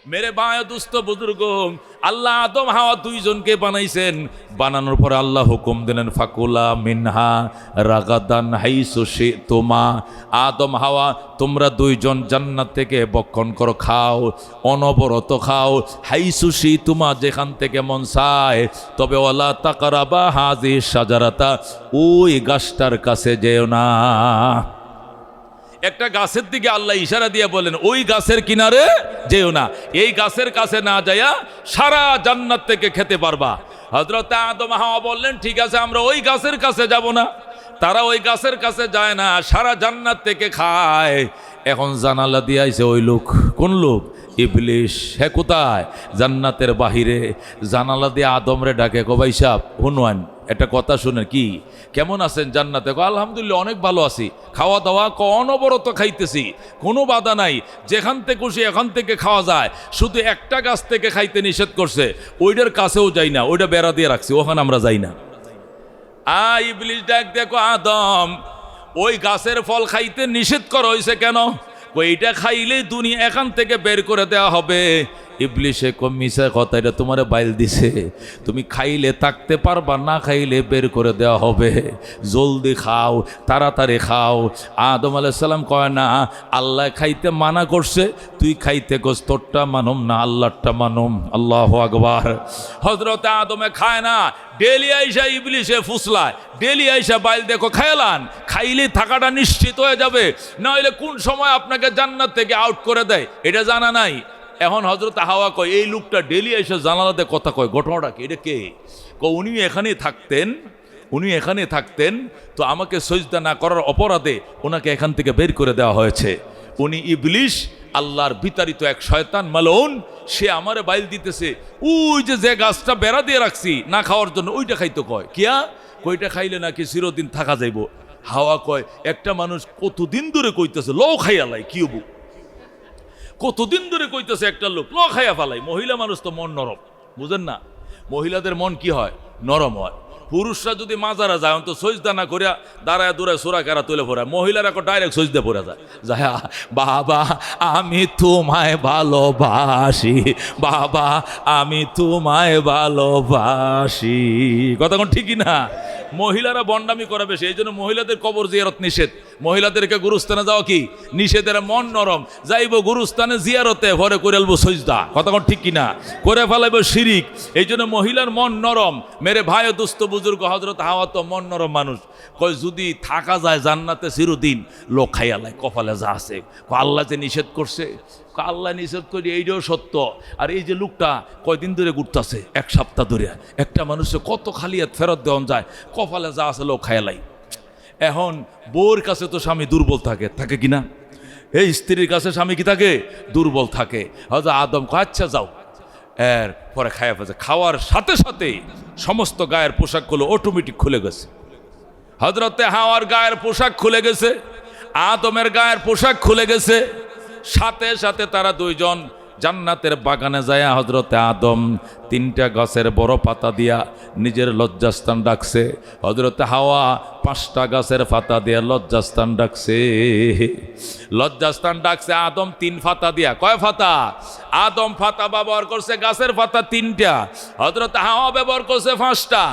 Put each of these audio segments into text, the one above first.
মেরে ভাই দুস্থ বুজুর্গ, আল্লাহ আদম হাওয়া দুইজনকে বানাইছেন। বানানোর পরে আল্লাহ হুকুম দিলেন ফাকুলা মিনহা রাগাদান হাইসু শিতুমা। আদম হাওয়া তোমরা দুইজন জান্নাত থেকে ভক্ষণ করো, খাও, অনবরত খাও, হাইসু শিতুমা যেখান থেকে মন চায়। তবে ওয়ালা তাকরাবা হাযিহি শাজারাতা, ওই গাছটার কাছে যেও না। একটা গাছের দিকে আল্লাহ ইশারা দিয়ে বলেন ওই গাছের কিনারে যেও না। এই গাছের কাছে না যাইয়া সারা জান্নাত থেকে খেতে পারবা। হযরত আদম হাওয়া বললেন ঠিক আছে আমরা ওই গাছের কাছে যাব না। তারা ওই গাছের কাছে যায় না, সারা জান্নাত থেকে খায়। এখন জানালা দিয়ে আইছে ওই লোক। কোন লোক? ইবলিশ। হে কোথায়? জান্নাতের বাহিরে। জানালা দিয়ে আদমরে ডাকে, কো ভাই সাহেব হুনওয়ান একটা কথা শুনে, কি কেমন আছেন জান্নাতে? আলহামদুলিল্লাহ অনেক ভালো আছি, খাওয়া দাওয়া অনবরত খাইতেছি, কোনো বাধা নাই, যেখান থেকে খুশি এখান থেকে খাওয়া যায়। শুধু একটা গাছ থেকে খাইতে নিষেধ করছে, ওইটার কাছেও যাই না, ওইটা বেড়া দিয়ে রাখছি, ওখানে আমরা যাই না। ইবলিশ ডাক দেখো আদম ওই গাছের ফল খাইতে নিষেধ করা হয়েছে কেন? ওইটা খাইলে দুনিয়া এখান থেকে বের করে দেওয়া হবে। ইবলিশে মিশা কথা, এটা তোমারে বাইল দিছে, তুমি খাইলে থাকতে পারবা, না খাইলে বের করে দেওয়া হবে, জলদি খাও, তাড়াতাড়ি খাও। আদম আলাইহিস সালাম কয় না, আল্লাহ খাইতে মানা করছে, তুই খাইতে গোস, তোরটা মানুম না আল্লাহরটা মানুম। আল্লাহু আকবার। হযরত আদমে খায় না, ডেলি আইসা ইবলিশে ফুসলায়, ডেলি আইসা বাইল দেখো খাইলান, খাইলে থাকাটা নিশ্চিত হয়ে যাবে, না হলে কোন সময় আপনাকে জান্নাত থেকে আউট করে দেয় এটা জানা নাই। এখন হযরত হাওয়া কয় এই লোকটা ডেলি এসে জানালাতে কথা কয়, ঘটনাটা কি? এটা কে? উনি এখানেই থাকতেন, উনি এখানে থাকতেন, তো আমাকে সজদা না করার অপরাধে ওনাকে এখান থেকে বের করে দেওয়া হয়েছে। উনি ইবলিশ, আল্লাহর বিতাড়িত এক শয়তান মালউন, সে আমারে বাইল দিতেছে ওই যে গাছটা বেড়া দিয়ে রাখছি না খাওয়ার জন্য, ওইটা খাইতে কয়। কিয়া? কইটা খাইলে নাকি চিরদিন থাকা যাইব। হাওয়া কয় একটা মানুষ কতদিন ধরে কইতেছে ল খাইয়ালাই, কি হবো? কতদিন ধরে কইতেছে একটা লোক ল খাইয়া ফালাই। মহিলা মানুষ তো মন নরম, বুঝেন না? মহিলাদের মন কি হয়? নরম হয়। পুরুষরা যদি মাজারা যায় তো সজদা না করিয়া দাঁড়ায় দূরে সোরা কেরা তুলে পড়ে, মহিলারা ডাইরেক্ট সজদা পড়ে যায়, যায়া বাবা আমি তোমায় ভালোবাসি, বাবা আমি তোমায় ভালোবাসি। কথা কোন ঠিকই না? মহিলারা বন্ডামি করে বেশি, এই জন্য মহিলাদের কবর জিয়ারত নিষেধ, মহিলাদেরকে গুরুস্থানে যাওয়া কি নিষেধের। মন নরম, যাইব গুরুস্থানে জিয়ারতে ভরে করে আলবো সজদা। কথা কোন ঠিক কিনা? করে ফেলাইব শিরিক। এই জন্য মহিলার মন নরম। মেরে ভাই দুস্থ বুজুর্গ হযরত হাওয়া তো মন নরম মানুষ, কয় যদি থাকা যায় জান্নাতে চিরদিন, লোক খাইয়ালায় কপালে যা আছে। আল্লাহ যে নিষেধ করছে, আল্লাহ নিষেধ করি এইটাও সত্য। আর এই যে লোকটা কয়দিন ধরে ঘুরতেছে, এক সপ্তাহ ধরে, একটা মানুষের কত খালিয়াত ফেরত দেওয়া যায়, কপালে যা আছে লোক খাইয়ালাই। এখন বউর কাছে তো স্বামী দুর্বল থাকে, থাকে কিনা? এই স্ত্রীর কাছে স্বামী কি থাকে? দুর্বল থাকে। হয়তো আদম কয় আচ্ছা যাও, এর পরে খাইয়া ফেলছে। খাওয়ার সাথে সাথে সমস্ত গায়ের পোশাকগুলো অটোমেটিক খুলে গেছে। হযরতে হাওয়ার গায়ের পোশাক খুলে গেছে, আদমের গায়ের পোশাক খুলে গেছে। সাথে সাথে তারা দুইজন জান্নাতের বাগানে যায়। হযরতে আদম তিনটা গাছের বড় পাতা দিয়া নিজের লজ্জাস্থান ডাকছে, হযরতে হাওয়া 5টা গাছের পাতা দিয়া লজ্জাস্থান ডাকছে। লজ্জাস্থান ডাকছে আদম 3 পাতা দিয়া। কয় পাতা? আদম পাতা ব্যবহার করছে গাছের পাতা 3টা, হযরতে হাওয়া ব্যবহার করছে 5টা।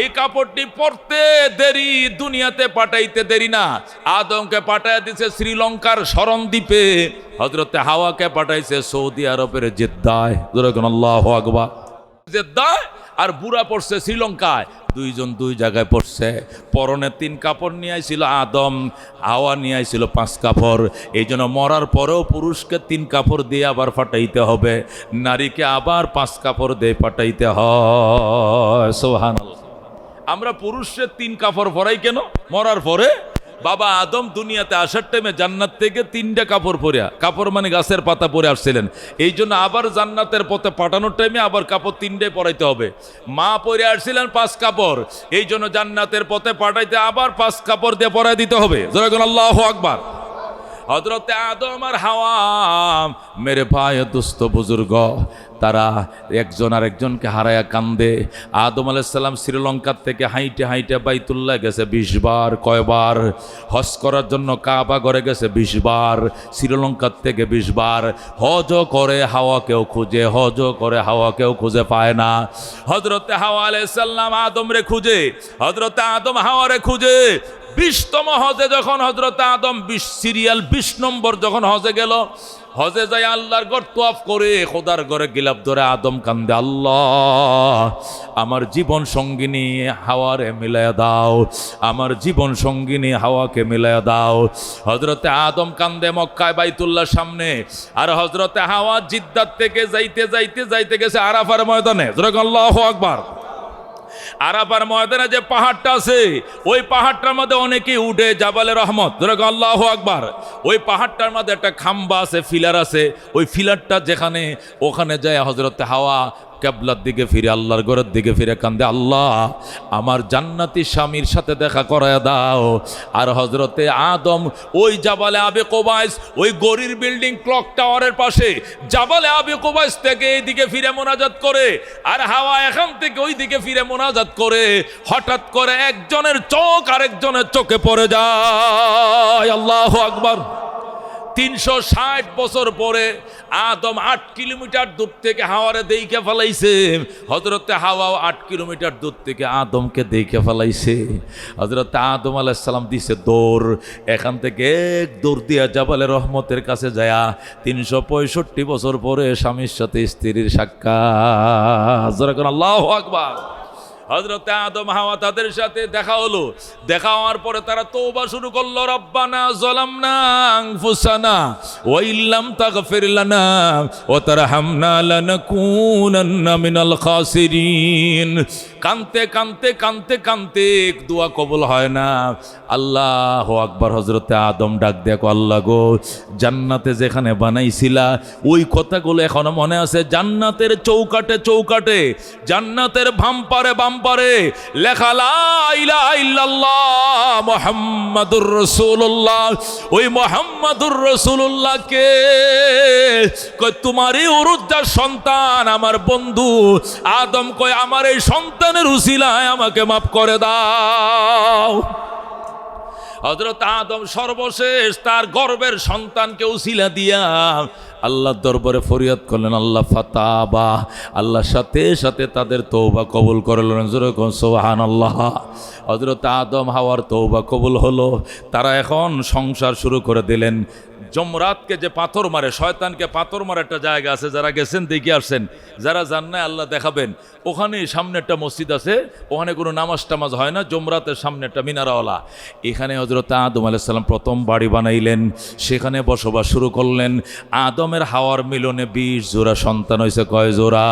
এই কাপড়টি পরতে দেরি, দুনিয়াতে পাঠাইতে দেরি না। আদমকে পাঠাইয়া দিছে শ্রীলঙ্কার শরণদ্বীপে, হযরতে হাওয়াকে পাঠাইছে সৌদি আরবের জেদ্দায়। আল্লাহু আকবার। জেদ্দায় আর বুড়া পড়ছে শ্রীলঙ্কায়। দুইজন দুই জায়গায় পড়ছে। পরনে 3 কাপড় নিয়ে আইছিল আদম, হাওয়া নিয়ে আইছিল 5 কাপড়। এই জন্য মরার পরেও পুরুষকে 3 কাপড় দিয়ে আবার পাঠাইতে হবে, নারীকে আবার 5 কাপড় দিয়ে পাঠাইতে হয়। সুবহানাল্লাহ। আমরা পুরুষের 3 কাপড় পরাই কেন? মরার পরে বাবা আদম দুনিয়াতে আসার টাইমে জান্নাত থেকে 3টা কাপড় পরিয়া, কাপড় মানে গাছের পাতা পরে আসছিলেন। এই জন্য আবার জান্নাতের পথে পাঠানোর টাইমে আবার কাপড় 3টাই পরাইতে হবে। মা পরে আসছিলেন 5 কাপড়, এই জন্য জান্নাতের পথে পাঠাইতে আবার 5 কাপড় দিয়ে পরাই দিতে হবে। আল্লাহু আকবার। হযরতে আদম আর হাওয়া মেরে ভাই দোস্ত বুজুর্গ, তারা একজন আরেকজনকে হারায়া কান্দে। আদম আলাইহিস সালাম শ্রীলঙ্কার থেকে হাইটে হাইটে বাইতুল্লাহ গেছে 20 বার। কয়বার? হজ করার জন্য কাবা ঘরে গেছে 20 বার। শ্রীলঙ্কার থেকে 20 বার। হজ করে হাওয়াকেও খুঁজে, হজ করে হাওয়াকেও খুঁজে পায় না। হযরতে হাওয়া আলাইহিস সালাম আদমরে খুঁজে, হযরতে আদম হাওয়ারে খুঁজে 20তম হজে যখন হযরতে আদম 20 নম্বর যখন হজে গেল, হজে যায় আল্লাহর ঘর তওয়াফ করে খোদার ঘরে গিলাপ ধরে আদম কান্দে, আল্লাহ আমার জীবন সঙ্গিনী হাওয়ারে মিলায়া দাও, আমার জীবন সঙ্গিনী হাওয়াকে মিলায়া দাও। হযরতে আদম কান্দে মক্কায় বাইতুল্লাহর সামনে, আর হযরতে হাওয়া জিদ্দাত থেকে যাইতে যাইতে যাইতে গেছে আরাফার ময়দানে। যেরকম আল্লাহু আকবার। আরাফার ময়দানে যে পাহাড়টা আছে, ওই পাহাড়টার মধ্যে অনেকেই উঠে, জাবালে রহমত। যেরকম আল্লাহু আকবার। ওই পাহাড়টার মধ্যে একটা খাম্বা আছে, ফিলার আছে। ওই ফিলারটা যেখানে, ওখানে যায় হযরতে হাওয়া কিবলার দিকে ফিরে, আল্লাহর ঘরের দিকে ফিরে কান্দে, আল্লাহ আমার জান্নাতি স্বামীর সাথে দেখা করায় দাও। আর হযরতে আদম ওই জাবালে আবি কুবাইস, ওই গরির বিল্ডিং ক্লক টাওয়ারের পাশে জাবালে আবি কুবাইস থেকে এইদিকে ফিরে মোনাজাত করে, আর হাওয়া এখান থেকে ওই দিকে ফিরে মোনাজাত করে। হঠাৎ করে একজনের চোখ আরেকজনের চোখে পড়ে যায়। আল্লাহু আকবার। 360 বছর পরে আদম 8 কিলোমিটার দূর থেকে হাওয়ারে দেখে ফেলাইছে, হযরতে হাওয়াও 8 কিলোমিটার দূর থেকে আদমকে দেখে ফেলাইছে। হযরতে আদম আলাইহিস সালাম দিছে দৌড়, এখান থেকে এক দৌড় দিয়া জাবালে রহমতের কাছে যায়া 365 বছর পরে স্বামীর সাথে স্ত্রীর সাক্ষাৎ। যেরকম আল্লাহু আকবার। হযরতে আদম হাওয়া তাদের সাথে দেখা হলো। দেখা হওয়ার পরে তারা তওবা শুরু করলো, রব্বানা যালামনা আনফুসানা ওয়া ইল্লাম তাগফির লানা ওয়া তারহামনা লানাকুনান্না মিনাল খাসিরিন। কানতে কানতে কানতে কানতে দোয়া কবুল হয় না। আল্লাহু আকবার। হযরতে আদম ডাক দেখো, আল্লাহ গো, জান্নাতে যেখানে বানাইছিলা ওই কথাগুলো এখনো মনে আছে। জান্নাতের চৌকাটে চৌকাটে, জান্নাতের বাম্পারে বাম্পারে লেখা লা ইলাহা ইল্লাল্লাহ মুহাম্মাদুর রাসূলুল্লাহ। ওই মুহাম্মাদুর রাসূলুল্লাহ কে? কই তোমারই উরুজ্জার সন্তান আমার বন্ধু আদম। কই আমার এই সন্তানের উসিলায় আমাকে মাফ করে দাও। হযরত আদম সর্বশেষ তার গর্বের সন্তানকে উসিলা দিয়া আল্লাহর দরবারে ফরিয়াদ করলেন, আল্লাহ ফাতাবা। আল্লাহর সাথে সাথে তাদের তওবা কবুল করলেন। যেরকম সুবহানাল্লাহ। হযরত আদম হাওয়ার তওবা কবুল হলো। তারা এখন সংসার শুরু করে দিলেন। জমরাতকে যে পাথর মারে, শয়তানকে পাথর মারে একটা জায়গা আছে, যারা গেছেন দেখে আসছেন, যারা জান না আল্লাহ দেখাবেন। ওখানে সামনে একটা মসজিদ আছে, ওখানে কোনো নামাজ টামাজ হয় না, জমরাতের সামনে একটা মিনারাওয়ালা। এখানে হযরত আদম আলাইহিস সালাম প্রথম বাড়ি বানাইলেন, সেখানে বসবাস শুরু করলেন। আদমের হাওয়ার মিলনে 20 জোড়া সন্তান হয়েছে। কয় জোড়া?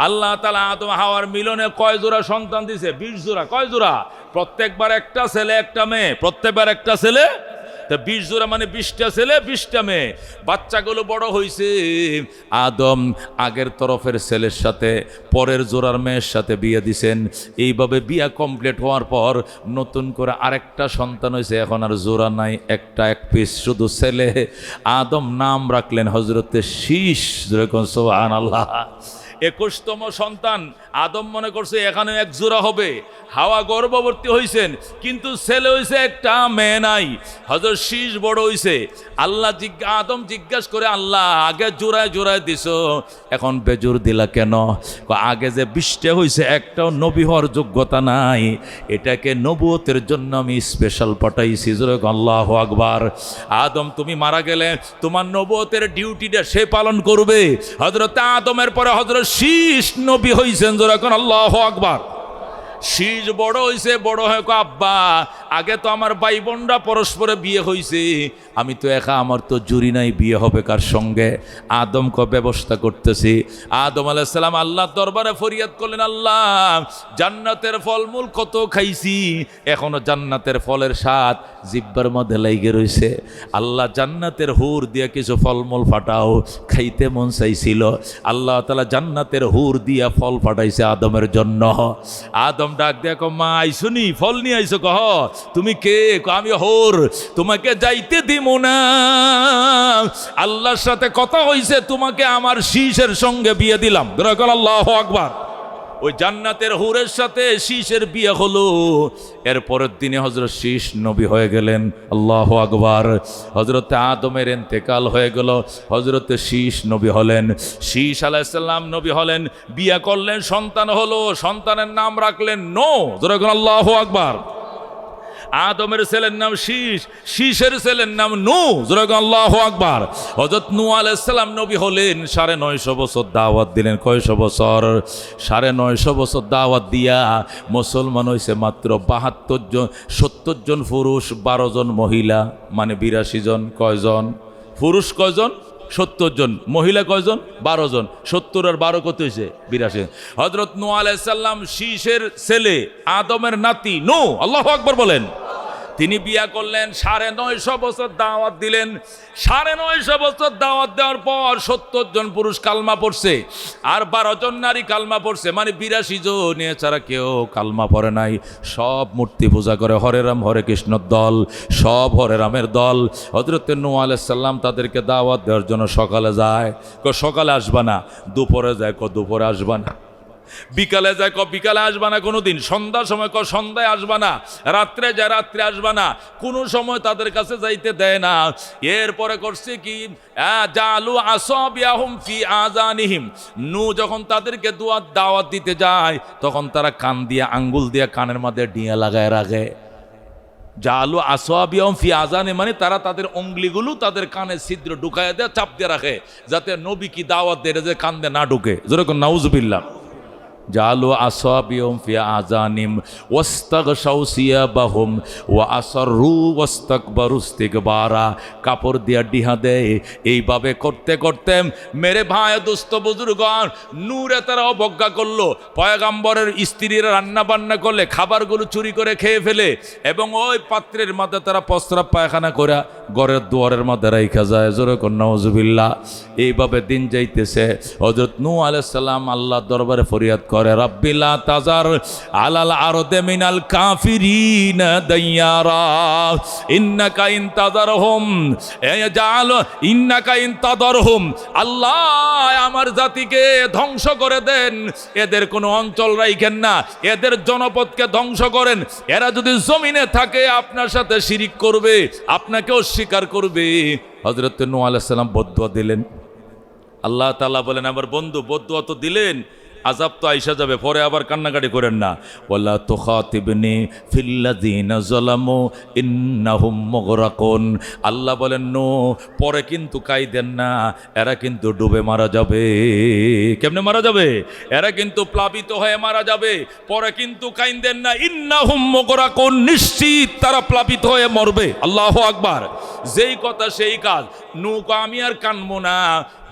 আল্লাহ তাআলা আদম হাওয়ার মিলনে কয় জোড়া সন্তান দিছে? 20 জোড়া। কয় জোড়া? প্রত্যেকবার একটা ছেলে একটা মেয়ে, প্রত্যেকবার একটা ছেলে। 20 জোড়া মানে 20টা ছেলে 20টা মেয়ে। বাচ্চাগুলো বড় হয়েছে। আদম আগের তরফের ছেলের সাথে পরের জোড়ার মেয়ের সাথে বিয়ে দিছেন। এইভাবে বিয়া কমপ্লিট হওয়ার পর নতুন করে আরেকটা সন্তান হয়েছে। এখন আর জোড়া নাই, একটা এক পিস শুধু ছেলে। আদম নাম রাখলেন হযরতে শীষ। যেরকম সুবহানাল্লাহ। 21তম সন্তান আদম মনে করছে এখানে এক জোড়া হবে। হাওয়া গর্ভবতী হয়েছেন, কিন্তু ছেলে হয়েছে একটা, মেয়ে নাই। হযরত শীষ বড় হয়েছে। আল্লাহ আদম জিজ্ঞাসা করে, আল্লাহ আগে জোড়ায় জোড়ায় দিছ, এখন বেজোর দিলা কেন? আগে যে 20টা হয়েছে, একটাও নবী হওয়ার যোগ্যতা নাই, এটাকে নবুয়তের জন্য আমি স্পেশাল পাঠাইছি। আল্লাহু আকবার। আদম তুমি মারা গেলে তোমার নবুয়তের ডিউটিটা সে পালন করবে। হযরত আদমের পরে হযরত শীষ নবী হয়েছেন। যেরকম আল্লাহু আকবার। শীষ বড় হয়েছে, বড় হয় আব্বা আগে তো আমার ভাই বোনরা পরস্পরে বিয়ে হয়েছে, আমি তো একা, আমার তো জুরি নাই, বিয়ে হবে কার সঙ্গে? আদমকে ব্যবস্থা করতেছি। আদম আলাইহিস সালাম আল্লাহর দরবারে ফরিয়াদ করলেন, আল্লাহ জান্নাতের ফলমূল কত খাইছি, এখনো জান্নাতের ফলের স্বাদ জিহ্বার মধ্যে লাইগে রয়েছে। আল্লাহ জান্নাতের হুর দিয়ে কিছু ফলমূল ফাটাও, খাইতে মন চাইছিল। আল্লাহ তাআলা জান্নাতের হুর দিয়া ফল ফাটাইছে আদমের জন্য। আদম আদম ডাক দেখো মা আইসুনি ফল নিয়ে আইসো কহ তুমি কে? আমি হোর, তোমাকে যাইতে দিব না, আল্লাহর সাথে কথা হইছে, তোমাকে আমার শীষের সঙ্গে বিয়ে দিলাম। আল্লাহু আকবার। ওই জান্নাতের হুরের সাথে শীষের বিয়ে হলো। এরপরের দিনে হযরত শীষ নবী হয়ে গেলেন। আল্লাহু আকবার। হযরত আদমের ইন্তেকাল হয়ে গেল, হযরত শীষ নবী হলেন। শীষ আলাইহিস সালাম নবী হলেন, বিয়ে করলেন, সন্তান হলো, সন্তানের নাম রাখলেন নূহ। আল্লাহু আকবার। আদমের ছেলের নাম শীষ, শীষের ছেলের নাম নূহ। আল্লাহু আকবার। হযরত নূহ আলাইহিস সালাম নবী হলেন, 950 বছর দাওয়াত দিলেন। কয়শো বছর? 950 বছর দাওয়াত দিয়া মুসলমান হয়েছে মাত্র 72 জন, 70 জন পুরুষ, 12 জন মহিলা, মানে 82 জন। কয়জন পুরুষ? কয়জন? 70 জন। মহিলা কয়জন? 12 জন। 70 আর 12 কত হয়েছে? 82। হযরত নূহ আলাইহিস সালাম শীষের ছেলে, আদমের নাতি নূহ। আল্লাহু আকবার বলেন। তিনি বিয়া করলেন, 950 বছর দাওয়াত দিলেন। 950 বছর দাওয়াত দেওয়ার পর 70 জন পুরুষ কালমা পড়ছে, আর 12 জন নারী কালমা পড়ছে, মানে 82 জন। এছাড়া কেউ কালমা পড়ে নাই। সব মূর্তি পূজা করে, হরে রাম হরে কৃষ্ণর দল, সব হরে রামের দল। হযরত নূহ আলাইহিস সালাম তাদেরকে দাওয়াত দেওয়ার জন্য সকালে যায়, সকালে আসবা না। দুপুরে যায়, দুপুরে আসবা না। বিকালে যায়, বিকালে আসবা না কোনোদিন। সন্ধ্যার সময় সন্ধ্যায় আসবা না। রাত্রে যায়, রাত্রে আসবা না। কোনো সময় তাদের কাছে যাইতে দেয় না। এরপরে করছে কি, জালু আসাবিয়াহুম ফি আযানিহিম। নূহ যখন তাদেরকে দাওয়াত দিতে যায়, তখন তারা কান দিয়ে, আঙ্গুল দিয়ে কানের মধ্যে ডিয়া লাগায় রাখে। জালু আসাবিয়াহুম ফি আযানি, মানে তারা তাদের অঙ্গুলিগুলো তাদের কানে ছিদ্র ঢুকায় দেয়, চাপ দিয়ে রাখে, যাতে নবী কি দাওয়াত দেয় যে কান দিয়ে না ঢুকে। যেরকম নাউজুবিল্লাহ। জালু আসাবিহুম ফি আযানিম ওয়াস্তাগশাউ সিয়াবাহুম ওয়া আসররু ওয়াস্তাকবারু ইস্তিকবারা। কাপড় দিয়া ডিহা দেয়। এইভাবে করতে করতে মেরে ভাই দোস্ত বুজুর্গণ, নূরে তারা অবজ্ঞা করলো। পয়গম্বরের স্ত্রীরা রান্না বান্না করলে খাবারগুলো চুরি করে খেয়ে ফেলে, এবং ওই পাত্রের মধ্যে তারা প্রস্রাব পায়খানা করে ঘরের দুয়ারের মধ্যে রাইখা যায়। জোরে কর নাউজুবিল্লাহ। এইভাবে দিন যাইতেছে। হযরত নূহ আলাইহিস সালাম আল্লাহর দরবারে ফরিয়াদ করে, রাব্বি লা তাজার আলাল আরদি মিনাল কাফিরিনা দাইয়ারা ইন্নাকা ইন তাজারহুম ইয়াজাল ইন্নাকা ইন তাজারহুম। আল্লাহ, আমার জাতিকে ধ্বংস করে দেন, এদের কোনো অঞ্চল রাখেন না, এদের জনপদকে ধ্বংস করেন। এরা যদি জমিনে থাকে আপনার সাথে শিরিক করবে, আপনাকে অস্বীকার করবে। হযরত নূহ আলাইহিস সালাম বদদুয়া দিলেন। আল্লাহ তাআলা বলেন, আমার বন্ধু বদদুয়া তো দিলেন, আযাব তো আইসা যাবে, পরে আবার কান্নাকাটি করেন না। ওয়ালা তুখাতিবনি ফিল্লাযিনা যালামু ইন্নাহুম মুগরাকুন। আল্লাহ বলেন, নো, পরে কিন্তু কাইদেন না, এরা কিন্তু ডুবে মারা যাবে। কেমনে মারা যাবে? এরা কিন্তু প্লাবিত হয়ে মারা যাবে। পরে কিন্তু কাইদেন না, ইন্নাহুম মুগরাকুন, নিশ্চিত তারা প্লাবিত হয়ে মরবে। আল্লাহু আকবার। যেই কথা সেই কাজ। নৌকা আমি আর কানবো না।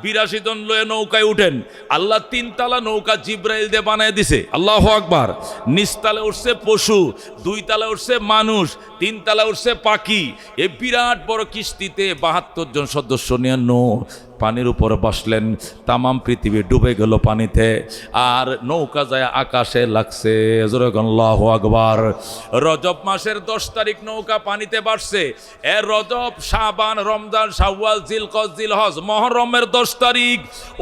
82 জন লয়ে নৌকায় উঠেন। আল্লাহ 3 তালা নৌকা জিব্রাইল দিয়ে বানায় দিছে। আল্লাহু আকবার। নিচতলা উঠছে পশু, 2 তালা উঠছে মানুষ, 3 তালা উঠছে পাখি। এই বিরাট বড় কিস্তিতে 72 জন সদস্য নিয়ে নূহ পানির উপরে বসলেন। তামাম পৃথিবী ডুবে গেল পানিতে, আর নৌকা যায় আকাশে লাগছে। আল্লাহু আকবার। রজব মাসের 10 তারিখ নৌকা পানিতে বাসছে। এর রজব, শাবান, রমজান, শাওয়াল, জিলকদ, জিলহজ, মুহররমের 10 তারিখ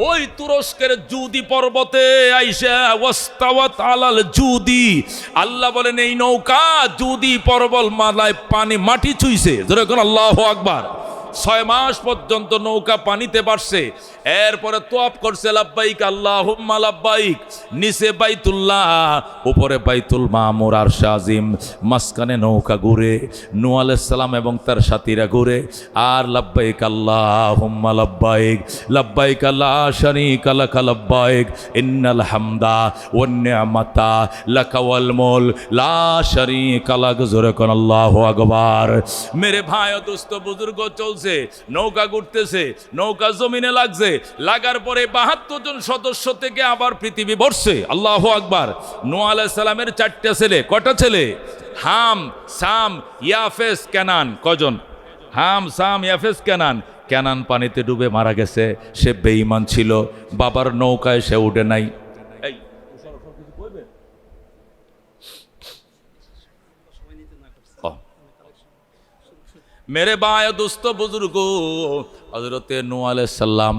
ওই তুরস্কের জুদি পর্বতে আইসা ওয়াস্তাওয়াত আলাল জুদি। আল্লাহ বলেন, এই নৌকা জুদি পর্বত মালায় পানি মাটি ছুঁইছে। যেরকম আল্লাহু আকবার। 6 মাস পর্যন্ত নৌকা পানিতে বাসছে। এরপরে তোয়াফ করছে, লাব্বাইক আল্লাহুম্মা লাব্বাইক। নিচে বাইতুল্লাহ, উপরে বাইতুল মামুর, আরশ আজিম, মাঝখানে নৌকা ঘুরে। নূহ আলাইহিস সালাম এবং তার সাথীরা ঘুরে, আর লাব্বাইক আল্লাহুম্মা লাব্বাইক, লাব্বাইক লা শারীকা লাকা লাব্বাইক, ইন্নাল হামদা ওয়ান নি'মাতা লাকা ওয়াল মুলক লা শারীকা লাক। জোরে কোন আল্লাহু আকবার। মেরে ভাই ও দোস্ত বুজুর্গ, চলছে নৌকা, ঘুরতেছে, নৌকা জমিনে লাগছে। লাগার পরে 72 জন সদস্য থেকে আবার পৃথিবী ভরছে। আল্লাহু আকবার। নূহ আলাইহিস সালামের 4টা ছেলে। কয়টা ছেলে? হাম, সাম, ইয়াফেস, কেনান। কয়জন? হাম, সাম, ইয়াফেস, কেনান। কেনান পানিতে ডুবে মারা গেছে। সে বেঈমান ছিল, বাবার নৌকায় সে উঠে নাই। মেরে ভাই দোস্ত বুজুর্গ, হযরতে নূহ আলাইহিস সালাম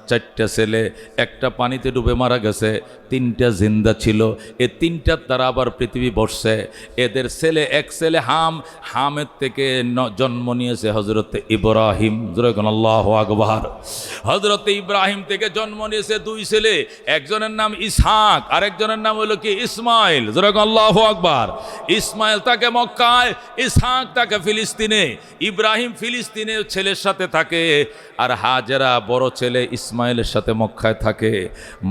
4টা ছেলে, একটা পানিতে ডুবে মারা গেছে, 3টা জিন্দা ছিল। এই 3টার দ্বারা আবার পৃথিবী বসছে। এদের ছেলে, এক ছেলে হামের থেকে জন্ম নিয়েছে হযরতে ইব্রাহিম। আল্লাহু আকবার। হযরতে ইব্রাহিম থেকে জন্ম নিয়েছে 2 ছেলে, একজনের নাম ইসহাক, আরেকজনের নাম হলো কি ইসমাইল। আল্লাহু আকবার। ইসমাইল তাকে মক্কায়, ইসহাক তাকে ফিলিস্তিনে। ইব্রাহিম ফিলিস্তিনের ছেলের সাথে থাকে, আর হাজেরা বড় ছেলে ইসমাইলের সাথে মক্কায় থাকে।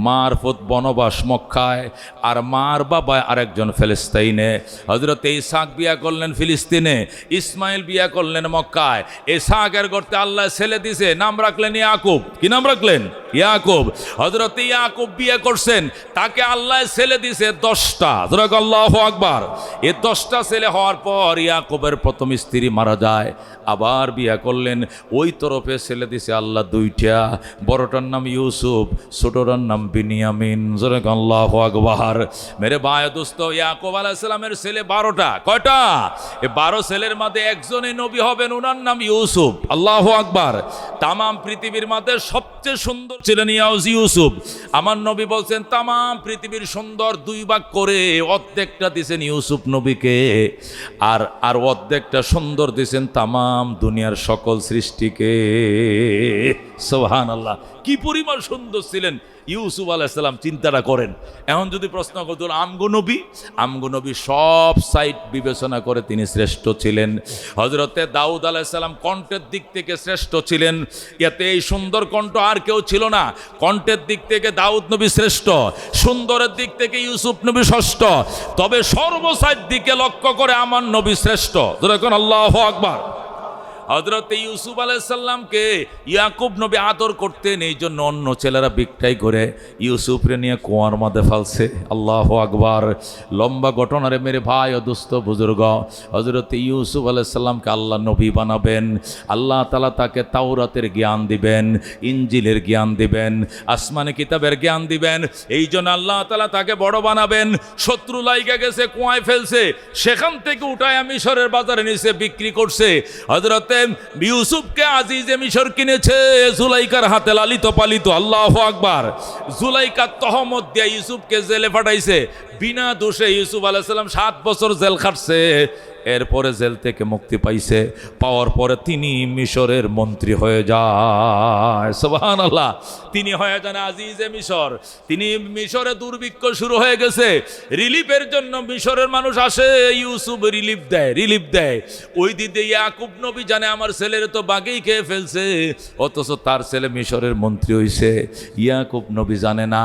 মারফত বনবাস মক্কায়, আর মার বাবা আরেকজন ফিলিস্তিনে। হযরত ইসহাক বিয়া করলেন ফিলিস্তিনে, ইসমাইল বিয়া করলেন মক্কায়। ইসহাকের গর্তে আল্লাহ ছেলে দিছে, নাম রাখলেন ইয়াকুব। কি নাম রাখলেন? ইয়াকুব। হযরত ইয়াকুব বিয়ে করছেন, তাকে আল্লাহ ছেলে দিছে 10টা। আল্লাহু আকবার। এই 10টা ছেলে হওয়ার পর ইয়াকুবের প্রথম স্ত্রী মারা যায়, আবার বিয়া করলেন। ওই তরফে ছেলে দিছে আল্লাহ 2টা, বড়টার নাম ইউসুফ, ছোটটার নাম বিনিয়ামিন। আল্লাহু আকবার। মেরে ভাই দোস্ত, ইয়াকুব আলাইহিস সালামের ছেলে 12টা। কয়টা? এই 12 ছেলের মধ্যে একজনই নবী হবেন, ওনার নাম ইউসুফ। আল্লাহু আকবার। তাম পৃথিবীর মধ্যে সবচেয়ে সুন্দর ছিলেন ইউসুফ। আমার নবী বলছেন তাম পৃথিবীর সুন্দর 2 ভাগ করে অর্ধেকটা দিয়েছেন ইউসুফ নবীকে, আর অর্ধেকটা সুন্দর দিয়েছেন তাম দুনিয়ার সকল সৃষ্টিকে। সুবহানাল্লাহ। কি পরিমাণ সুন্দর ছিলেন ইউসুফ আলাইহিস সালাম, চিন্তাটা করেন। এখন যদি প্রশ্ন করতো আমগো নবী সব সাইড বিবেচনা করে তিনি শ্রেষ্ঠ ছিলেন। হযরতে দাউদ আলাইহিস সালাম কণ্ঠের দিক থেকে শ্রেষ্ঠ ছিলেন, এতে এই সুন্দর কণ্ঠ আর কেউ ছিল না। কণ্ঠের দিক থেকে দাউদ নবী শ্রেষ্ঠ, সুন্দরের দিক থেকে ইউসুফ নবী ষষ্ঠ, তবে সর্বসাইড দিকে লক্ষ্য করে আমার নবী শ্রেষ্ঠ। যেরকম আল্লাহু আকবার। হযরত ইউসুফ আলাইহিস সালামকে ইয়াকুব নবী আদর করতেন, এই জন্য অন্য ছেলেরা বিক্রয় করে ইউসুফরে নিয়ে কুয়ার মধ্যে ফেলছে। আল্লাহু আকবার। লম্বা ঘটনারে মেরে ভাই ও দোস্ত বুজুর্গ, হযরত ইউসুফ আলাইহিস সালামকে আল্লাহ নবী বানাবেন। আল্লাহ তাআলা তাকে তাওরাতের জ্ঞান দিবেন, ইনজিলের জ্ঞান দিবেন, আসমানি কিতাবের জ্ঞান দিবেন। এই জন্য আল্লাহ তাআলা তাকে বড় বানাবেন। শত্রু লাইগা গেছে, কুয়ায় ফেলছে, সেখান থেকে উঠায় মিশরের বাজারে নিচে বিক্রি করছে। হযরতে ইউসুফকে আজিজে মিশর কিনেছে, জুলাইকার হাতে লালিত পালিত। আল্লাহু আকবার। জুলাইকা তহমত দিয়ে ইউসুফকে জেলে পাঠাইছে, বিনা দোষে ইউসুফ আলাইহিস সালাম 7 বছর জেল খাটছে। এরপরে জেল থেকে মুক্তি পাইছে, পাওয়ার পরে তিনি মিশরের মন্ত্রী হয়ে যায়। সুবহানাল্লাহ। তিনি হয়ে যান আজিজে মিশর। তিনি মিশরে দুর্ভিক্ষ শুরু হয়ে গেছে, রিলিফের জন্য মিশরের মানুষ আসে, ইউসুফ রিলিফ দেয়। ওই দিকে ইয়াকুব নবী জানে আমার ছেলের তো বাঘেই খেয়ে ফেলছে, অথচ তার ছেলে মিশরের মন্ত্রী হইছে। ইয়াকুব নবী জানে না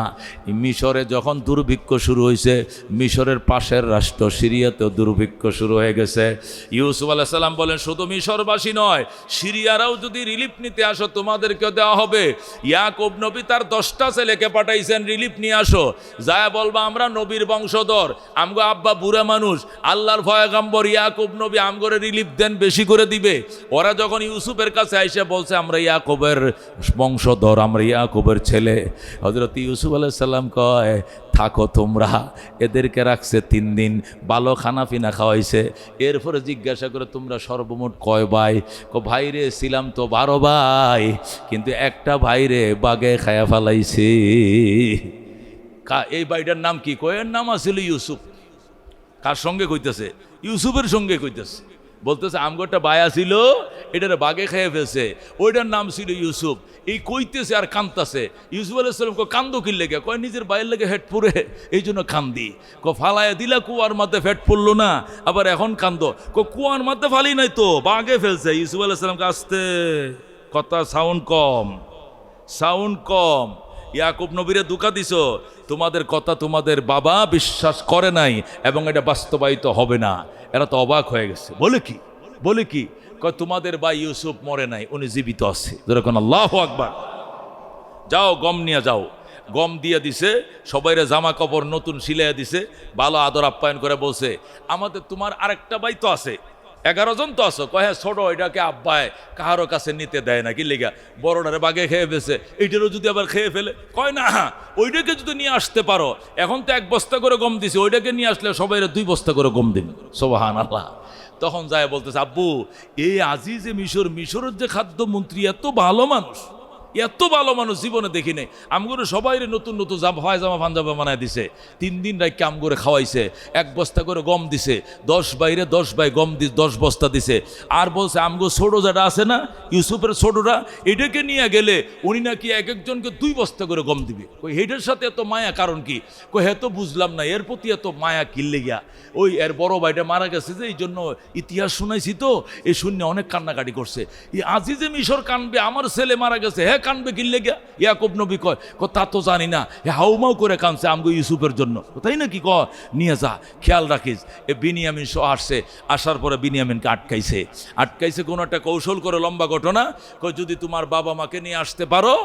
মিশরে যখন দুর্ভিক্ষ শুরু হয়েছে, মিশরের পাশের রাষ্ট্র সিরিয়াতেও দুর্ভিক্ষ শুরু হয়ে গেছে। ইউসুফ আলাইহিস সালাম বলেন শুধু মিশরবাসী নয়, সিরিয়ারাও যদি রিলিফ নিতে আসো তোমাদেরকে দেওয়া হবে। ইয়াকুব নবী তার 10টা ছেলেকে পাঠাইছেন, রিলিফ নিয়ে আসো। যায় বলবা আমরা নবীর বংশধর, আমগো আব্বা বুড়া মানুষ, আল্লাহর পয়গম্বর ইয়াকুব নবী আমগরে রিলিফ দেন, বেশি করে দিবে। ওরা যখন ইউসুফের কাছে আইসে বলছে আমরা ইয়াকুবের বংশধর, আমরা ইয়াকুবের ছেলে। হযরত ইউসুফ আলাইহিস সালাম কয় থাকো তোমরা, এদেরকে রাখছে 3 দিন, ভালো খানা পিনা খাওয়াইছে। এরপরে জিজ্ঞাসা করে তোমরা সর্বমোট কয় ভাই? ভাই রে ছিলাম তো 12 ভাই, কিন্তু একটা ভাই রে বাগে খায়া ফেলাইছে। এই ভাইটার নাম কি? কয়ের নাম আছিল ইউসুফ। কার সঙ্গে কইতেছে? ইউসুফের সঙ্গে কইতেছে। বলতেছে আমগোটা বায়া ছিল, এটার বাগে খেয়ে ফেলছে, ওইটার নাম ছিল ইউসুফ। এই কইতেছে আর কান্দতেছে। ইউসুফ আলাইহিস সালাম কান্দো কি লেগে? কয় নিজের বাইরের লেগে হেট পুরে, এই জন্য কান্দি। ফালায় দিলা কুয়ার মধ্যে ফেট পড়লো না, আবার এখন কান্দো। কুয়ার মধ্যে ফালি নাই তো, বাগে ফেলছে। ইউসুফ আলাইহিস সালামকে আস্তে কথা, সাউন্ড কম। ইয়াকুব নবীরে দুঃখা দিছো, তোমাদের কথা তোমাদের বাবা বিশ্বাস করে নাই এবং এটা বাস্তবায়িত হবে না। এরা তো অবাক হয়ে গেছে। বলে কি? কয় তোমাদের ভাই ইউসুফ মরে নাই, উনি জীবিত আছে। যেরকম আল্লাহু আকবার। যাও গম নিয়ে যাও। গম দিয়ে দিছে, সবাইরে জামা কাপড় নতুন সিলাইয়া দিছে, ভালো আদর আপ্যায়ন করে বলছে আমাদের তোমার আরেকটা ভাই তো আছে, 11 জন তো আছো। কয় হ্যাঁ ছোট, এটাকে আব্বায় কাহারো কাছে নিতে দেয় না, কি লেগা? বড়টারে বাগে খেয়ে ফেলছে, এইটারও যদি আবার খেয়ে ফেলে। কয় না, ওইটাকে যদি নিয়ে আসতে পারো, এখন তো 1 বস্তা করে গম দিছে, ওইটাকে নিয়ে আসলে সবাই 2 বস্তা করে গম দিন। সুবহানাল্লাহ। তখন যায় বলতেছে, আব্বু এই আজিজে মিশর, মিশরের যে খাদ্যমন্ত্রী এত ভালো মানুষ, এত ভালো মানুষ জীবনে দেখি নাই। আমগরে সবাই নতুন নতুন জামা পাঞ্জামা বানায় দিছে, 3 দিন রাখকে আমগরে খাওয়াইছে, 1 বস্তা করে গম দিছে, 10 বাইরে 10 বাই গম 10 বস্তা দিছে। আর বলছে আমগো ছোট যেটা আছে না ইউসুফের ছোটরা, এটাকে নিয়ে গেলে উনি নাকি এক একজনকে 2 বস্তা করে গম দিবে। কই হেডের সাথে এত মায়া কারণ কি? কই হে তো বুঝলাম না এর প্রতি এত মায়া কিনলে গিয়া। ওই এর বড় ভাইটা মারা গেছে যে, এই জন্য ইতিহাস শুনাইছি তো, এই শূন্য অনেক কান্নাকাটি করছে। এই আজিজে মিশর কানবে আমার ছেলে মারা গেছে, হ্যাঁ কানবে কিনলে গিয়া? ইয়াকুব নবী কয় তা তো জানি না, হাউমাউ করে কানছে আমগো ইউসুফের জন্য। তাই নাকি? নিয়ে যা, খেয়াল রাখিস। এ বিনিয়ামিন সহ আসছে, আসার পরে বিনিয়ামিনকে আটকাইছে কোনো একটা কৌশল করে। লম্বা ঘটনা। কয় যদি তোমার বাবা মাকে নিয়ে আসতে পারো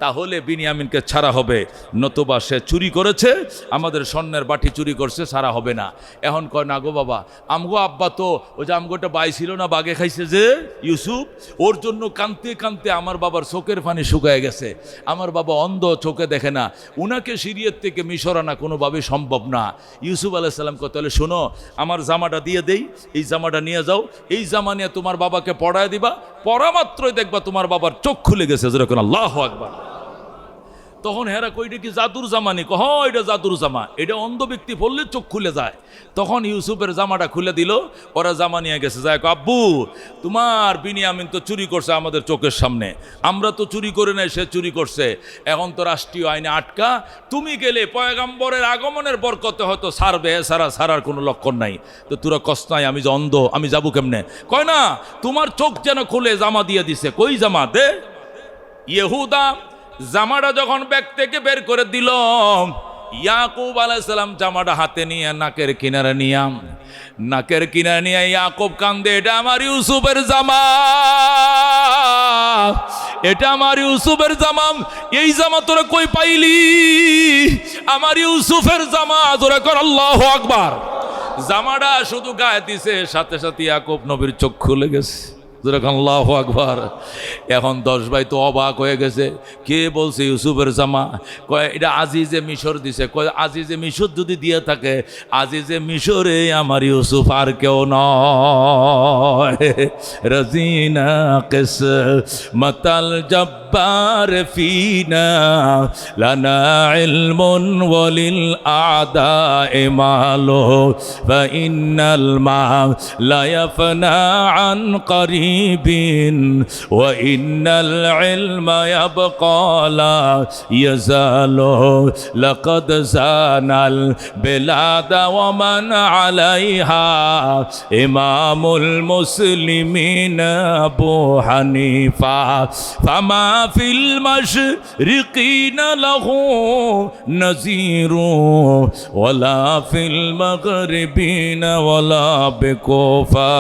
তাহলে বিনিয়ামিনকে ছাড়া হবে, নতুবা সে চুরি করেছে, আমাদের স্বর্ণের বাটি চুরি করছে, ছাড়া হবে না। এখন কয় না গো বাবা, আমগো আব্বা তো ওই যে আমগোটা বাই ছিল না, বাগে খাইছে যে ইউসুফ, ওর জন্য কানতে কানতে আমার বাবার চোখের পানি শুকায় গেছে। আমার বাবা অন্ধ, চোখে দেখে না, উনাকে সিরিয়ার থেকে মিশর আনা কোনোভাবে সম্ভব না। ইউসুফ আলাইহিস সালাম কয় তাহলে শোনো, আমার জামাটা দিয়ে দেই, এই জামাটা নিয়ে যাও, এই জামা নিয়ে তোমার বাবাকে পড়ায় দিবা, পড়া মাত্রই দেখবা তোমার বাবার চোখ খুলে গেছে। যেরকম আল্লাহু আকবার। তখন হেরা কইটা কি জাদুর জামা নি? হ এটা জাদুর জামা, এটা অন্ধ ব্যক্তি পড়লে চোখ খুলে যায়। তখন ইউসুফের জামাটা খুলে দিল, ওরা জামা নিয়ে গেছে। যায় আব্বু তোমার বিনিয়ামিন তো চুরি করছে আমাদের চোখের সামনে, আমরা তো চুরি করে নাই, সে চুরি করছে, এখন তো রাষ্ট্রীয় আইনে আটকা, তুমি গেলে পয়গাম্বরের আগমনের বরকতে হয়তো ছাড়বে, ছাড়ার কোনো লক্ষণ নাই। তো তোরা কষ্ট নাই, আমি যে অন্ধ আমি যাবো কেমনে? কয় না তোমার চোখ যেন খুলে জামা দিয়ে দিছে। কই জামা দে? ইহুদা জামাটা যখন ব্যাগ থেকে বের করে দিল, ইয়াকুব আলাইহিস সালাম জামাটা হাতে নিয়ে নাকের কিনারে নিয়ে ইয়াকুব কান্দে, এটা আমার ইউসুফের জামা, এটা আমার ইউসুফের জামা, এই জামা তোরা কই পাইলি? আমার ইউসুফের জামা। তোরা কর আল্লাহু আকবার। জামাটা শুধু গায়ে দিছে, সাথে সাথে ইয়াকুব নবীর চোখ খুলে গেছে। আল্লাহু আকবার। এখন 10 ভাই তো অবাক হয়ে গেছে, কে বলছে ইউসুফের জামা? কয় এটা আজিজে মিশর দিছে। কয় আজিজে মিশর যদি দিয়ে থাকে, আজিজে মিশরে আমার ইউসুফ আর কেউ নয়। রাজিনা কিস মাতাল জব্বার ফিনা লানা ইলমুন ওয়ালিল আদা মালো ফা ইন্নাল মা লা ইয়াফনা আন করি وإن العلم يبقى لا يزال لقد زان البلاد ومن عليها إمام المسلمين أبو حنيفة فما في المشرقين له نذير ولا في المغربين ولا بكوفة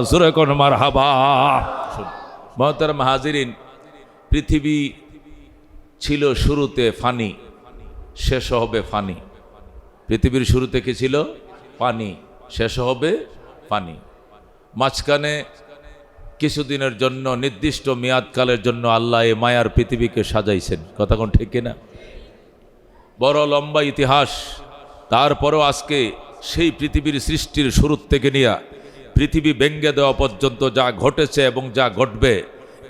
سورة মারহাবা। মহতারাম হাজিরিন, পৃথিবী ছিল শুরুতে ফানি, শেষ হবে ফানি। পৃথিবীর শুরুতে কি ছিল? পানি, শেষ হবে পানি। মাঝখানে কিছুদিনের জন্য, নির্দিষ্ট মেয়াদকালের জন্য আল্লাহ এই মায়ার পৃথিবীকে সাজাইছেন। কথা কোন ঠিক কিনা? বড় লম্বা ইতিহাস। তারপরেও আজকে সেই পৃথিবীর সৃষ্টির শুরু থেকে নিয়ে পৃথিবী ভেঙ্গে দেওয়া পর্যন্ত যা ঘটেছে এবং যা ঘটবে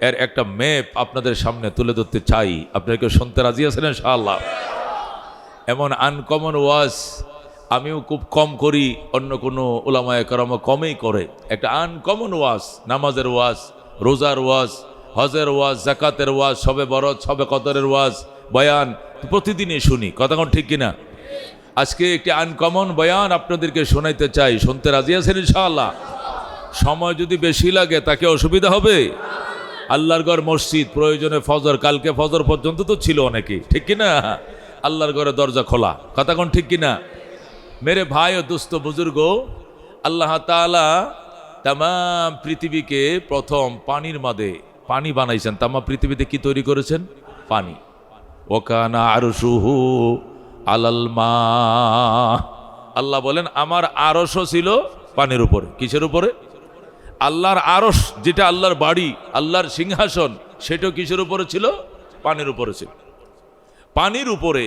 এর একটা ম্যাপ আপনাদের সামনে তুলে ধরতে চাই। আপনারা কেউ শুনতে রাজি আছেন ইনশাআল্লাহ? এমন আনকমন ওয়াজ আমিও খুব কম করি, অন্য কোনো উলামায়ে কেরাম কমই করে। একটা আনকমন ওয়াজ, নামাজের ওয়াজ, রোজার ওয়াজ, হজের ওয়াজ, যাকাতের ওয়াজ, শবে বরত, শবে কদরের ওয়াজ, বয়ান প্রতিদিনই শুনি। কথা কোন ঠিক কিনা? আজকে একটি আনকমন বয়ান আপনাদেরকে শোনাইতে চাই। শুনতে রাজি আছেন ইনশাআল্লাহ? সময় যদি বেশি লাগে তাকে অসুবিধা হবে? আল্লাহর ঘর মসজিদ, প্রয়োজনে ফজর, কালকে ফজর পর্যন্ত তো ছিল অনেকেই, ঠিক কিনা? আল্লাহর ঘরে দরজা খোলা। কথা কোন ঠিক কিনা? মেরে ভাই ও দোস্ত বুজুর্গ, আল্লাহ তাআলা তামাম পৃথিবীকে প্রথম পানির মাঝে পানি বানাইছেন। তামাম পৃথিবীতে কি তৈরি করেছেন? পানি। ওয়াকানা আরশুহু আলাল মা। আল্লাহ বলেন আমার আরশও ছিল পানির উপরে। কিসের উপরে? আল্লাহর আরশ, যেটা আল্লাহর বাড়ি, আল্লাহর সিংহাসন, সেটাও কিসের উপরে ছিল? পানির উপরে ছিল। পানির উপরে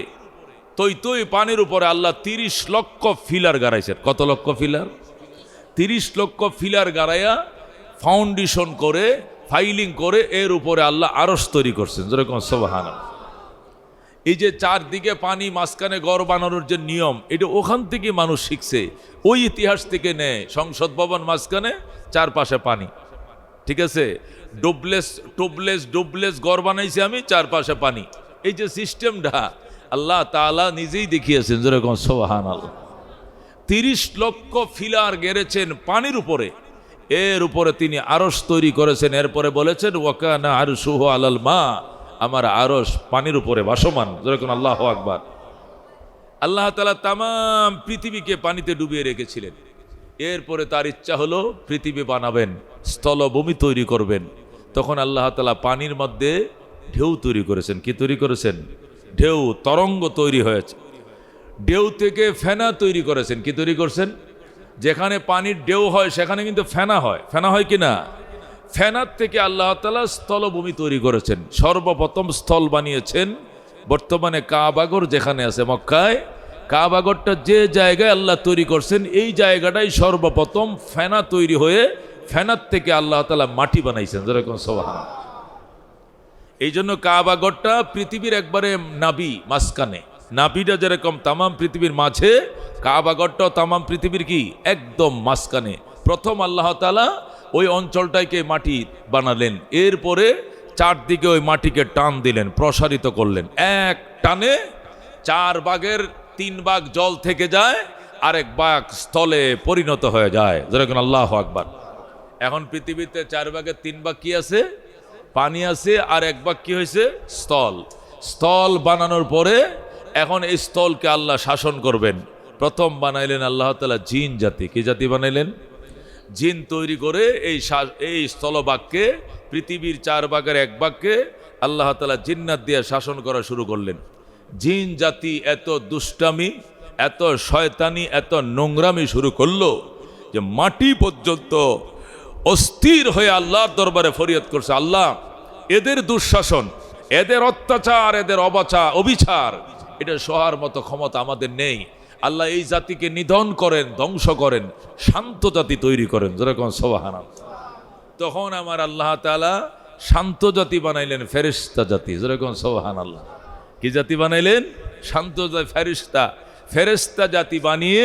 তৈ পানির উপরে আল্লাহ 30 লক্ষ ফিলার গাড়াইছেন। কত লক্ষ ফিলার? 30 লক্ষ ফিলার গাড়াইয়া ফাউন্ডেশন করে ফাইলিং করে এর উপরে আল্লাহ আরশ তৈরি করছেন, যেরকম সুবহানাল্লাহ। এই যে চারদিকে পানি, মাঝখানে ঘর বানানোর যে নিয়ম, এটা ওখান থেকে মানুষ শিখছে, ওই ইতিহাস থেকে নেয়। সংসদ ভবন মাঝখানে, চারপাশে পানি, ঠিক আছে। ডুবলেস ঘর বানাইছি আমি, চারপাশে পানি। এই যে সিস্টেমটা আল্লাহ তাআলা নিজেই দেখিয়েছেন, যেরকম সুবহানাল্লাহ। 30 লক্ষ ফিলার গেড়েছেন পানির উপরে, এর উপরে তিনি আরশ তৈরি করেছেন। এরপরে বলেছেন ওয়াকানা আরশুহু আলাল মা, আমার আরশ পানির উপরে ভাসমান, যেরকম আল্লাহু আকবার। আল্লাহ তাআলা তামাম পৃথিবীকে পানিতে ডুবিয়ে রেখেছিলেন। এরপরে তার ইচ্ছা হলো পৃথিবী বানাবেন, স্থলভূমি তৈরি করবেন। তখন আল্লাহ তাআলা পানির মধ্যে ঢেউ তৈরি করেছেন। কি তৈরি করেছেন? ঢেউ, তরঙ্গ তৈরি হয়েছে। ঢেউ থেকে ফেনা তৈরি করেছেন। কি তৈরি করছেন? যেখানে পানির ঢেউ হয় সেখানে কিন্তু ফেনা হয়। ফেনা হয় কি না? ফেনার থেকে আল্লাহ তাআলা স্থলভূমি তৈরি করেছেন। সর্বপ্রথম স্থল বানিয়েছেন বর্তমানে কাবাগর যেখানে আছে মক্কায়। কাবাগরটা যে জায়গায় আল্লাহ তৈরি করছেন, এই জায়গাটাই সর্বপ্রথম ফেনা তৈরি হয়ে ফেনার থেকে আল্লাহ তাআলা মাটি বানাইছেন, যেরকম সুবহানাল্লাহ। এই জন্য কাবাগরটা পৃথিবীর একবারে নাবি, মাঝখানে। নাবিটা যেরকম তামাম পৃথিবীর মাঝে, কাবাগরটাও তামাম পৃথিবীর কি একদম মাঝখানে। প্রথম আল্লাহ তাআলা ওই অঞ্চলটাকে মাটি বানালেন, এরপরে চারদিকে ওই মাটিকে টান দিলেন, প্রসারিত করলেন। এক টানে 4 ভাগের 3 ভাগ জল থেকে যায়, আরেক ভাগ স্থলে পরিণত হয়ে যায়, যেরকম আল্লাহু আকবার। এখন পৃথিবীতে 4 ভাগের 3 ভাগ কি আছে? পানি আছে, আর 1 ভাগ কি হয়েছে? স্থল। স্থল বানানোর পরে এখন এই স্থলকে আল্লাহ শাসন করবেন। প্রথম বানাইলেন আল্লাহ তাআলা জিন জাতি। কি জাতি বানাইলেন? জিন তৈরি করে এই স্থলভাগকে, পৃথিবীর 4 ভাগের 1 ভাগকে আল্লাহ তাআলা জিন্নাত দিয়ে শাসন করা শুরু করলেন। জিন জাতি এত দুষ্টামি, এত শয়তানি, এত নোংরামি শুরু করলো যে মাটি পর্যন্ত অস্থির হয়ে আল্লাহর দরবারে ফরিয়াদ করছে, আল্লাহ এদের দুঃশাসন, এদের অত্যাচার, এদের অবিচার, এটা সহার মতো ক্ষমতা আমাদের নেই। আল্লাহ এই জাতিকে নিধন করেন, ধ্বংস করেন, শান্ত জাতি তৈরি করেন, যেরকম সুবহানাল্লাহ। তখন আমার আল্লাহ তাআলা শান্ত জাতি বানাইলেন, ফেরেশতা জাতি, যেরকম সুবহানাল্লাহ। কি জাতি বানাইলেন? শান্ত জাতি, ফেরেশতা জাতি বানিয়ে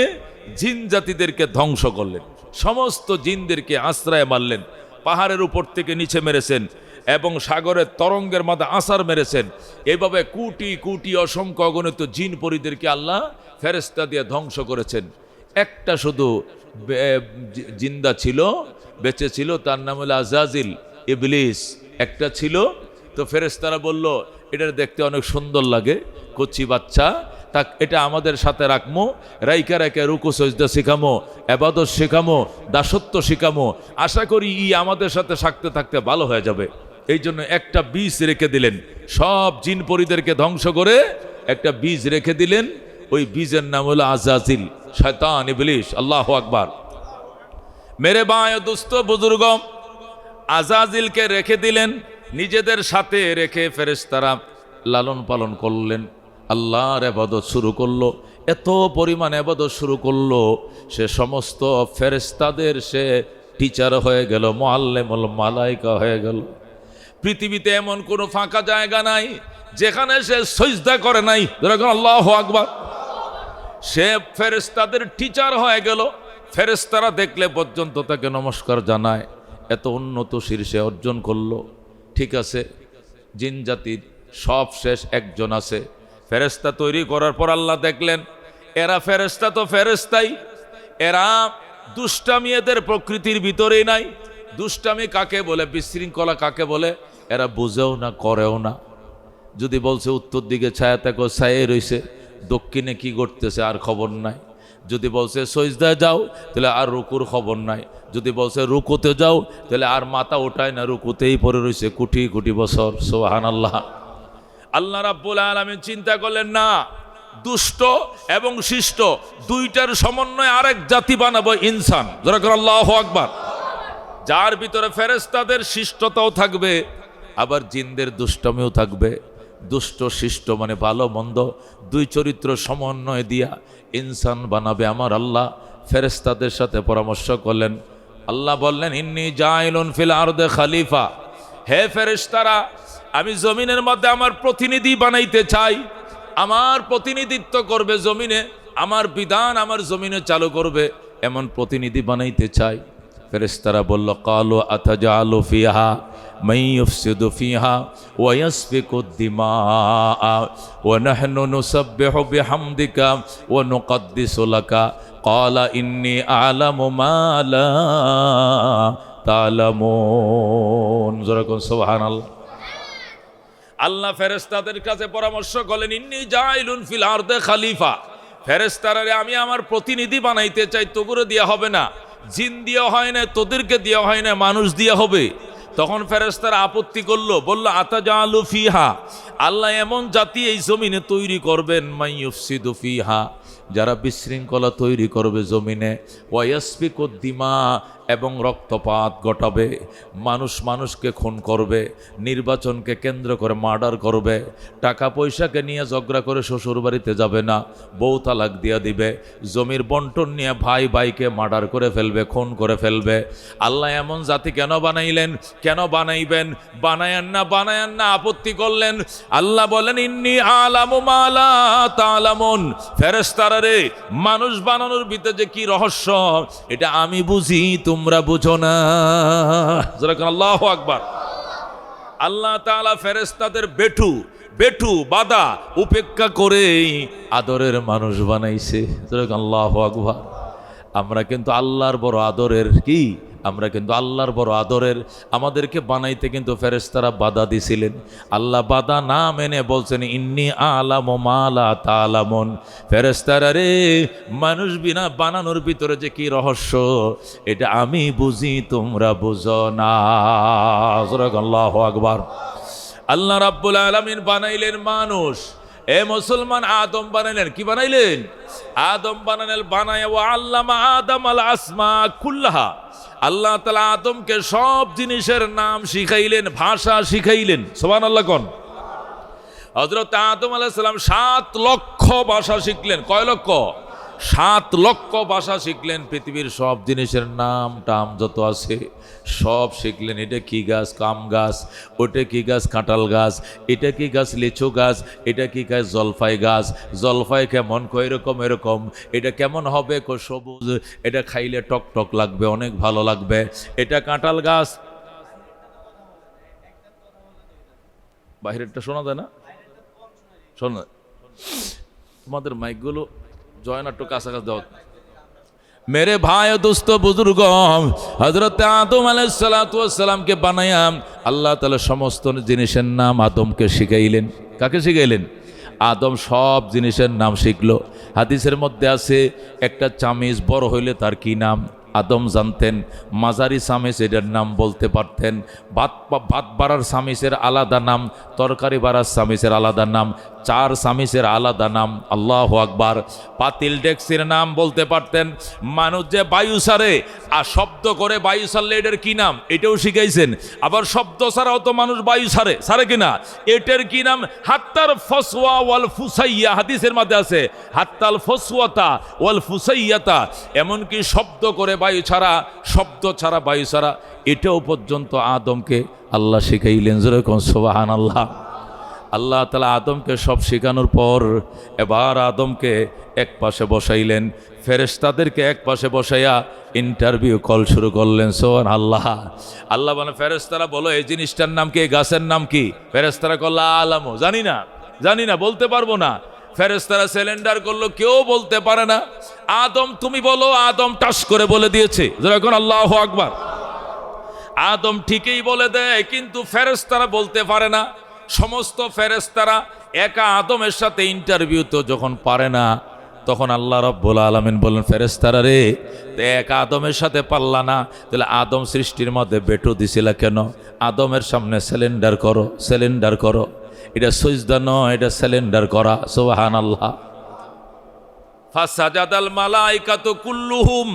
জিন জাতিদেরকে ধ্বংস করলেন। সমস্ত জিনদেরকে আশ্রয় মারলেন, পাহাড়ের উপর থেকে নিচে মেরেছেন এবং সাগরের তরঙ্গের মাঝে আছাড় মেরেছেন। এভাবে কোটি কোটি অসংখ্য অগণিত জিন পরিদেরকে আল্লাহ ফেরেশতা দিয়ে ধ্বংস করেছেন। একটা শুধু জিন্দা ছিল, বেঁচে ছিল, তার নাম হলো আজাজিল, ইবলিস একটা ছিল। তো ফেরেশতারা বলল এটা দেখতে অনেক সুন্দর লাগে, কচি বাচ্চা, তা এটা আমাদের সাথে রাখমো, রাইকা রাইকা রুকু সজদা শিখামো, ইবাদত শিখামো, দাসত্ব শিখামো, আশা করি আমাদের সাথে থাকতে থাকতে ভালো হয়ে যাবে। এই জন্য একটা বীজ রেখে দিলেন, সব জিন পরিদেরকে ধ্বংস করে একটা বীজ রেখে দিলেন। ওই বীজের নাম হলো আজাজিল, শয়তান, ইবলিস। আল্লাহু আকবার। মেরে ভাই দোস্ত বুজুর্গ, আজাজিলকে রেখে দিলেন, নিজেদের সাথে রেখে ফেরেশতারা লালন পালন করলেন, আল্লাহর ইবাদত শুরু করলো। এত পরিমাণ ইবাদত শুরু করলো, সে সমস্ত ফেরেশতাদের সে টিচার হয়ে গেল, মুআল্লিমুল মালায়েকা হয়ে গেল। পৃথিবীতে এমন কোনো ফাঁকা জায়গা নাই যেখানে সে সিজদা করে নাই, যেরকম আল্লাহু আকবার। সে ফেরেশতাদের টিচার হয়ে গেল, ফেরেশতারা দেখলে পর্যন্ত তাকে নমস্কার জানায়। এত উন্নত শীর্ষে অর্জন করলো। ঠিক আছে, জিন জাতির সব শেষ, একজন আছে। ফেরেশতা তৈরি করার পর আল্লাহ দেখলেন এরা ফেরেশতা তো ফেরেশতাই, এরা দুষ্টামি এদের প্রকৃতির ভিতরেই নাই। দুষ্টামি কাকে বলে, বিশৃঙ্খলা কাকে বলে, এরা বুঝেও না, করেও না। যদি বলছে উত্তর দিকে ছায়া থাকো, ছায়ে রইছে, দক্ষিণে কি করতেছে আর খবর নাই। যদি বলছে সজদায় যাও, তাহলে আর রুকুর খবর নাই। যদি বলছে রুকুতে যাও, তাহলে আর মাথা ওঠায় না, রুকুতেই পড়ে রয়েছে কোটি কোটি বছর। সুবহানাল্লাহ। আল্লাহ রাব্বুল আলামিন চিন্তা করলেন, না, দুষ্ট এবং শিষ্ট দুইটার সমন্বয়ে আরেক জাতি বানাবো, ইনসান। যেরকম আল্লাহু আকবার। যার ভিতরে ফেরেশতাদের শিষ্টতাও থাকবে, আবার জিনদের দুষ্টমিও থাকবে। দুষ্ট শিষ্ট মানে ভালো মন্দ দুই চরিত্র সমন্বয় দিয়া ইনসান বানাবে আমার আল্লাহ। ফেরেশতাদের সাথে পরামর্শ করলেন। আল্লাহ বললেন, ইন্নী জাইলুন ফিল আরদে খলিফা, হে ফেরেশতারা, আমি জমিনের মধ্যে আমার প্রতিনিধি বানাইতে চাই। আমার প্রতিনিধিত্ব করবে জমিনে, আমার বিধান আমার জমিনে চালু করবে, এমন প্রতিনিধি বানাইতে চাই। ফেরেশতারা বলল, কালু আতাজালু ফিহা মান ইউফসিদু ফিহা ওয়া ইয়াসফিকুদ দিমাআ ওয়া নাহনু নুসাব্বিহু বিহামদিকা ওয়া নুকদ্দিসু লাকা ক্বালা ইন্নী আ'লামু মা লা তা'লামুন। জোরে কোন সুবহানাল্লাহ। আল্লাহ ফেরেশতাদের কাছে পরামর্শ করলেন, ইন্নী জাইলুন ফিল আরদে খলিফা, ফেরেশতারা আমি আমার প্রতিনিধি বানাইতে চাই। তোগুলো দেওয়া হবে না, জিন দিয়ে হয় না, তোদেরকে দেওয়া হয় না, মানুষ দিয়ে হবে। তখন ফেরেশতারা আপত্তি করলো, বলল, আতাজালু ফিহা, আল্লাহ এমন জাতি এই জমিনে তৈরি করবেন, মান ইউফসিদু ফিহা, যারা বিশৃঙ্খলা তৈরি করবে জমিনে, ওয়া ইয়াসফিকুদ দিমা, এবং রক্তপাত ঘটাবে, মানুষ মানুষকে খুন করবে, নির্বাচনকে কেন্দ্র করে মার্ডার করবে, টাকা পয়সাকে নিয়ে ঝগড়া করে শ্বশুর বাড়িতে যাবে না, বউ তালাক দিয়া দিবে, জমির বন্টন নিয়ে ভাই ভাইকে মার্ডার করে ফেলবে, খুন করে ফেলবে। আল্লাহ এমন জাতি কেন বানাইলেন, কেন বানাইবেন? বানায়ান না আপত্তি করলেন। আল্লাহ বলেন, ইন্নী আ'লামু মা লা তা'লামুন, ফেরেশতারা রে, মানুষ বানানোর ভিতরে যে কি রহস্য এটা আমি বুঝি, তোমরা বুঝো না। আল্লাহু আকবার। আল্লাহ তাআলা ফেরেশতাদের বেঠু বাধা উপেক্ষা করে আদরের মানুষ বানাইছে। আল্লাহু আকবার। আমরা কিন্তু আল্লাহর বড় আদরের কি, আমরা কিন্তু আল্লাহর বড় আদরের। আমাদেরকে বানাইতে কিন্তু ফেরেশতারা বাধা দিছিলেন। আল্লাহ বাধা না মেনে বলছেন, ইন্নী আ'লামু মা লা তা'লামুন, ফেরেশতারা রে, মানুষ বিনা বানানোর ভিতরে যে কি রহস্য এটা আমি বুঝি, তোমরা বুঝো না। আল্লাহু আকবার। আল্লাহ রাব্বুল আলামিন বানাইলেন মানুষ। এ মুসলমান, আদম বানাইলেন, কি বানাইলেন? আদম বানাইলেন। বানায় ওয়া আল্লামা আদম আল আসমা কুল্লাহা, আল্লাহ তাআলা আদমকে সব জিনিসের নাম শিখাইলেন, ভাষা শিখাইলেন। সুবহানাল্লাহ কোন। হযরত আদম আলাইহিস সালাম 7 লক্ষ ভাষা শিখলেন। কয় লক্ষ? 7 লক্ষ ভাষা শিখলেন। পৃথিবীর সব জিনিসের নাম টাম যত আছে সব শিখলেন। এটা কি গাছ? কাম গাছ। ওটা কি গাছ? কাঁঠাল গাছ। এটা কি গাছ? লিচু গাছ। এটা কি গাছ? জলফাই গাছ। জলফাই কেমন? কয় এরকম এরকম। এটা কেমন হবে? সবুজ। এটা খাইলে টক টক লাগবে, অনেক ভালো লাগবে। এটা কাঁঠাল গাছ। বাহিরেরটা শোনা যায় না? শোনা, তোমাদের মাইকগুলো জয় নাট্য কাছাকাছি দাও। মেরে ভাই ও দোস্ত বুজুর্গ, হযরত আদম আলাইহিস সালাতু ওয়াস সালামকে বানায়া আল্লাহ তাআলা সমস্ত জিনিসের নাম আদমকে শিখাইলেন। কাকে শিখাইলেন? আদম সব জিনিসের নাম শিখলো। হাদিসের মধ্যে আছে, একটা চামিচ বড় হইলে তার কি নাম আদম জানতেন। মাঝারি চামিচ এটার নাম বলতে পারতেন। ভাত বাড়ার চামিচের আলাদা নাম, তরকারি বাড়ার চামিচের আলাদা নাম, 4 চামিচের আলাদা নাম। আল্লাহু আকবার। পাতিল ডেক্সির নাম বলতে পারতেন। মানুষ যে বায়ু ছাড়ে আর শব্দ করে, বায়ু ছাড়লে এটার কি নাম এটাও শিখাইছেন। আবার শব্দ ছাড়াও তো মানুষ বায়ু ছাড়ে কিনা, এটার কি নাম? হাত্তার ফসওয়া ওয়াল ফুসাইয়া, হাদিসের মধ্যে আছে হাত্তাল ফসওয়াতা ওয়াল ফুসাইয়াতা, এমনকি শব্দ করে বায়ু ছাড়া, শব্দ ছাড়া বায়ু ছাড়া, এটাও পর্যন্ত আদমকে আল্লাহ শিখাইলেন। যেরকম সুবহানাল্লাহ। আল্লাহ তাআলা আদমকে সব শেখানোর পর এবার আদমকে এক পাশে বসাইলেন, ফেরেশতাদেরকে এক পাশে বসাইয়া ইন্টারভিউ কল শুরু করলেন। সুবহানাল্লাহ। আল্লাহ বলে, ফেরেশতারা বলো এই জিনিসটার নাম কি, এই গাছের নাম কি? ফেরেশতারা বলল, আলামু, জানি না, বলতে পারবো না। ফেরেশতারা সিলিন্ডার করলো, কেউ বলতে পারে না। আদম তুমি বলো। আদম টাস করে বলে দিয়েছে। যখন আল্লাহু আকবার। আদম ঠিকই বলে দেয়, কিন্তু ফেরেশতারা বলতে পারে না। সমস্ত ফেরেশতারা একা আদমের সাথে ইন্টারভিউ তো যখন পারে না, তখন আল্লাহ রাব্বুল আলামিন বললেন, ফেরেশতারা রে, একা আদমের সাথে পারলা না, তাহলে আদম সৃষ্টির মধ্যে বেটু দিছিলা কেন? আদমের সামনে সিলিন্ডার করো। এটা সিজদা নয়, এটা সিলিন্ডার করা। সুবহানাল্লাহ। ফাসাজাদাল মালাইকাতু কুল্লুহুম,